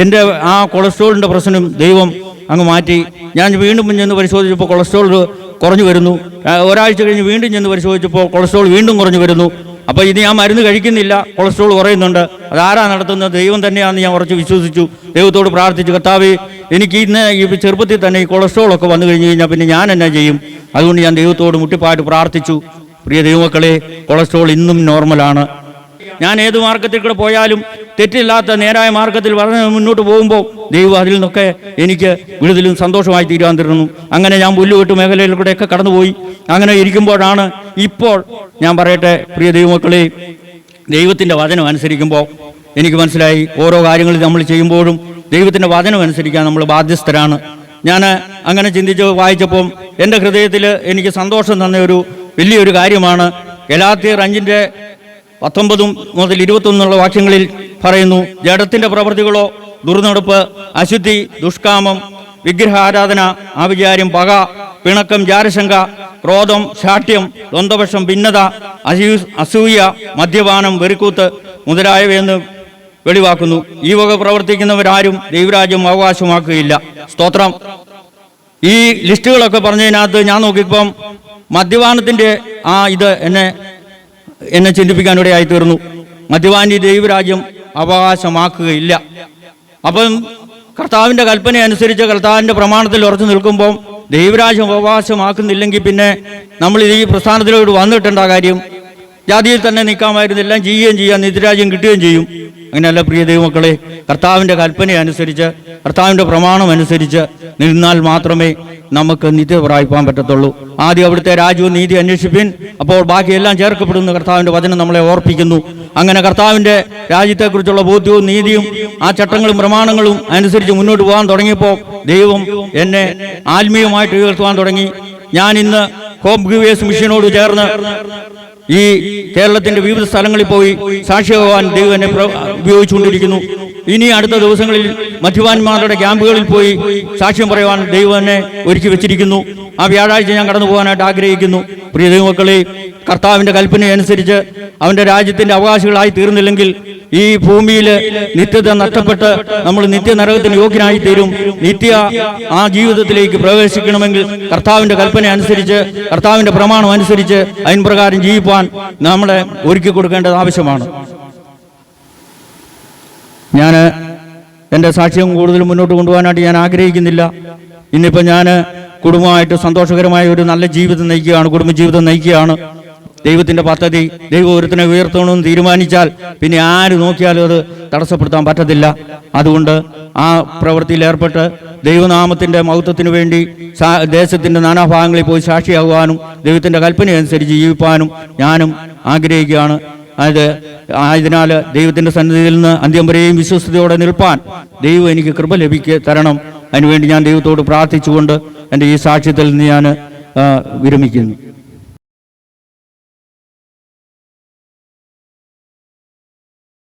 എൻ്റെ ആ കൊളസ്ട്രോളിൻ്റെ പ്രശ്നം ദൈവം അങ്ങ് മാറ്റി. ഞാൻ വീണ്ടും ചെന്ന് പരിശോധിച്ചപ്പോൾ കൊളസ്ട്രോൾ കുറഞ്ഞു വരുന്നു. ഒരാഴ്ച കഴിഞ്ഞ് വീണ്ടും ചെന്ന് പരിശോധിച്ചപ്പോൾ കൊളസ്ട്രോൾ വീണ്ടും കുറഞ്ഞു വരുന്നു. അപ്പോൾ ഇത് ഞാൻ മരുന്ന് കഴിക്കുന്നില്ല, കൊളസ്ട്രോൾ കുറയുന്നുണ്ട്. അതാരാ നടത്തുന്നത്? ദൈവം തന്നെയാണെന്ന് ഞാൻ ഉറച്ച് വിശ്വസിച്ചു. ദൈവത്തോട് പ്രാർത്ഥിച്ചു, കർത്താവേ, എനിക്ക് ഇന്ന് ഈ ചെറുപ്പത്തിൽ തന്നെ ഈ കൊളസ്ട്രോളൊക്കെ വന്നു കഴിഞ്ഞ് കഴിഞ്ഞാൽ പിന്നെ ഞാൻ എന്നാ ചെയ്യും? അതുകൊണ്ട് ഞാൻ ദൈവത്തോട് മുട്ടിപ്പായിട്ട് പ്രാർത്ഥിച്ചു. പ്രിയ ദൈവമക്കളെ, കൊളസ്ട്രോൾ ഇന്നും നോർമലാണ്. ഞാൻ ഏത് മാർഗത്തിൽ കൂടെ പോയാലും തെറ്റില്ലാത്ത നേരായ മാർഗത്തിൽ വളരെ മുന്നോട്ട് പോകുമ്പോൾ ദൈവം അതിൽ നിന്നൊക്കെ എനിക്ക് വിടുതലും സന്തോഷമായി തീരാൻ തരുന്നു. അങ്ങനെ ഞാൻ പുല്ലുകെട്ട് മേഖലയിൽ കൂടെയൊക്കെ കടന്നുപോയി. അങ്ങനെ ഇരിക്കുമ്പോഴാണ് ഇപ്പോൾ ഞാൻ പറയട്ടെ, പ്രിയ ദൈവമക്കളെ, ദൈവത്തിൻ്റെ വചനം അനുസരിക്കുമ്പോൾ എനിക്ക് മനസ്സിലായി, ഓരോ കാര്യങ്ങൾ നമ്മൾ ചെയ്യുമ്പോഴും ദൈവത്തിൻ്റെ വചനം അനുസരിക്കാൻ നമ്മൾ ബാധ്യസ്ഥരാണ്. ഞാൻ അങ്ങനെ ചിന്തിച്ച് വായിച്ചപ്പം എൻ്റെ ഹൃദയത്തിൽ എനിക്ക് സന്തോഷം തന്ന ഒരു വലിയൊരു കാര്യമാണ്. ഗലാത്യർ 5:19 മുതൽ 21 വാക്യങ്ങളിൽ പറയുന്നു, ജഡത്തിൻ്റെ പ്രവൃത്തികളോ ദുർനടപ്പ്, അശുദ്ധി, ദുഷ്കാമം, വിഗ്രഹാരാധന, ആഭിചാര്യം, പക, പിണക്കം, ജാരശങ്ക, ക്രോധം, ശാഠ്യം, ദ്വന്ദ്വപക്ഷം, ഭിന്നത, അസൂയ, മദ്യപാനം, വെറിക്കൂത്ത് മുതലായവയെന്ന് വെളിവാക്കുന്നു. ഈ വക പ്രവർത്തിക്കുന്നവരാരും ദൈവരാജ്യം അവകാശമാക്കുകയില്ല. സ്തോത്രം. ഈ ലിസ്റ്റുകളൊക്കെ പറഞ്ഞതിനകത്ത് ഞാൻ നോക്കിയപ്പം മദ്യപാനത്തിൻ്റെ ഇത് എന്നെ ചിന്തിപ്പിക്കാനിടയായി തീർന്നു. മദ്യപാനി ദൈവരാജ്യം അവകാശമാക്കുകയില്ല. അപ്പം കർത്താവിൻ്റെ കൽപ്പന അനുസരിച്ച് കർത്താവിൻ്റെ പ്രമാണത്തിൽ ഉറച്ചു നിൽക്കുമ്പം ദൈവരാജ്യം അവകാശമാക്കുന്നില്ലെങ്കിൽ പിന്നെ നമ്മൾ ഈ പ്രസ്ഥാനത്തിലോട്ട് വന്നിട്ടുണ്ട കാര്യം? ജാതിയിൽ തന്നെ നിൽക്കാമായിരുന്നു, എല്ലാം ചെയ്യുകയും ചെയ്യാം, നിത്യരാജ്യം കിട്ടുകയും ചെയ്യും. അങ്ങനെയല്ല പ്രിയ ദൈവമക്കളെ, കർത്താവിൻ്റെ കൽപ്പന അനുസരിച്ച് കർത്താവിൻ്റെ പ്രമാണം അനുസരിച്ച് നിന്നാൽ മാത്രമേ നമുക്ക് നിത്യ പ്രാപിപ്പാൻ പറ്റത്തുള്ളൂ. ആദ്യം അവിടുത്തെ രാജ്യവും നീതി അന്വേഷിപ്പിൻ, അപ്പോൾ ബാക്കിയെല്ലാം ചേർക്കപ്പെടുന്ന കർത്താവിൻ്റെ വചനം നമ്മളെ ഓർപ്പിക്കുന്നു. അങ്ങനെ കർത്താവിൻ്റെ രാജ്യത്തെക്കുറിച്ചുള്ള ബോധ്യവും നീതിയും ആ ചട്ടങ്ങളും പ്രമാണങ്ങളും അനുസരിച്ച് മുന്നോട്ട് പോകാൻ തുടങ്ങിയപ്പോൾ ദൈവം എന്നെ ആത്മീയമായിട്ട് ഉയർത്തുവാൻ തുടങ്ങി. ഞാൻ ഇന്ന് ഹോപ്പ് ഗിവേഴ്സ് മിഷനോട് ചേർന്ന് ഈ കേരളത്തിന്റെ വിവിധ സ്ഥലങ്ങളിൽ പോയി സാക്ഷിയാകാൻ ദൈവം എന്നെ ഉപയോഗിച്ചുകൊണ്ടിരിക്കുന്നു. ഇനി അടുത്ത ദിവസങ്ങളിൽ മദ്യപാന്മാരുടെ ക്യാമ്പുകളിൽ പോയി സാക്ഷ്യം പറയുവാൻ ദൈവം എന്നെ ഒരുക്കി വെച്ചിരിക്കുന്നു. ആ വ്യാഴാഴ്ച ഞാൻ കടന്നു പോകാനായിട്ട് ആഗ്രഹിക്കുന്നു. പ്രിയ ദൈവമക്കളെ, കർത്താവിൻ്റെ കൽപ്പനയനുസരിച്ച് അവൻ്റെ രാജ്യത്തിൻ്റെ അവകാശികളായി തീർന്നില്ലെങ്കിൽ ഈ ഭൂമിയിൽ നിത്യത നഷ്ടപ്പെട്ട് നമ്മൾ നിത്യനരകത്തിന് യോഗ്യനായി തീരും. ആ ജീവിതത്തിലേക്ക് പ്രവേശിക്കണമെങ്കിൽ കർത്താവിൻ്റെ കൽപ്പന അനുസരിച്ച് കർത്താവിൻ്റെ പ്രമാണം അനുസരിച്ച് അതിന് പ്രകാരം ജീവിപ്പാൻ നമ്മളെ ഒരുക്കി കൊടുക്കേണ്ടത് ആവശ്യമാണ്. ഞാൻ എൻ്റെ സാക്ഷ്യം കൂടുതൽ മുന്നോട്ട് കൊണ്ടുപോകാനായിട്ട് ഞാൻ ആഗ്രഹിക്കുന്നില്ല. ഇന്നിപ്പോൾ ഞാൻ കുടുംബമായിട്ട് സന്തോഷകരമായ ഒരു നല്ല ജീവിതം നയിക്കുകയാണ്, കുടുംബജീവിതം നയിക്കുകയാണ്. ദൈവത്തിൻ്റെ പദ്ധതി ദൈവം ഒരുത്തനെ ഉയർത്തണമെന്ന് തീരുമാനിച്ചാൽ പിന്നെ ആര് നോക്കിയാലും അത് തടസ്സപ്പെടുത്താൻ പറ്റത്തില്ല. അതുകൊണ്ട് ആ പ്രവൃത്തിയിൽ ഏർപ്പെട്ട് ദൈവനാമത്തിൻ്റെ മഹത്വത്തിന് വേണ്ടി ദേശത്തിൻ്റെ നാനാഭാഗങ്ങളിൽ പോയി സാക്ഷിയാകുവാനും ദൈവത്തിൻ്റെ കൽപ്പനയനുസരിച്ച് ജീവിപ്പാനും ഞാനും ആഗ്രഹിക്കുകയാണ്. ആയതിനാൽ ദൈവത്തിൻ്റെ സന്നിധിയിൽ നിന്ന് അന്ത്യം വരെയും വിശ്വസ്തയോടെ നിൽപ്പാൻ ദൈവം എനിക്ക് കൃപ തരണം. അതിനുവേണ്ടി ഞാൻ ദൈവത്തോട് പ്രാർത്ഥിച്ചുകൊണ്ട് എൻ്റെ ഈ സാക്ഷ്യത്തിൽ നിന്ന് ഞാൻ വിരമിക്കുന്നു.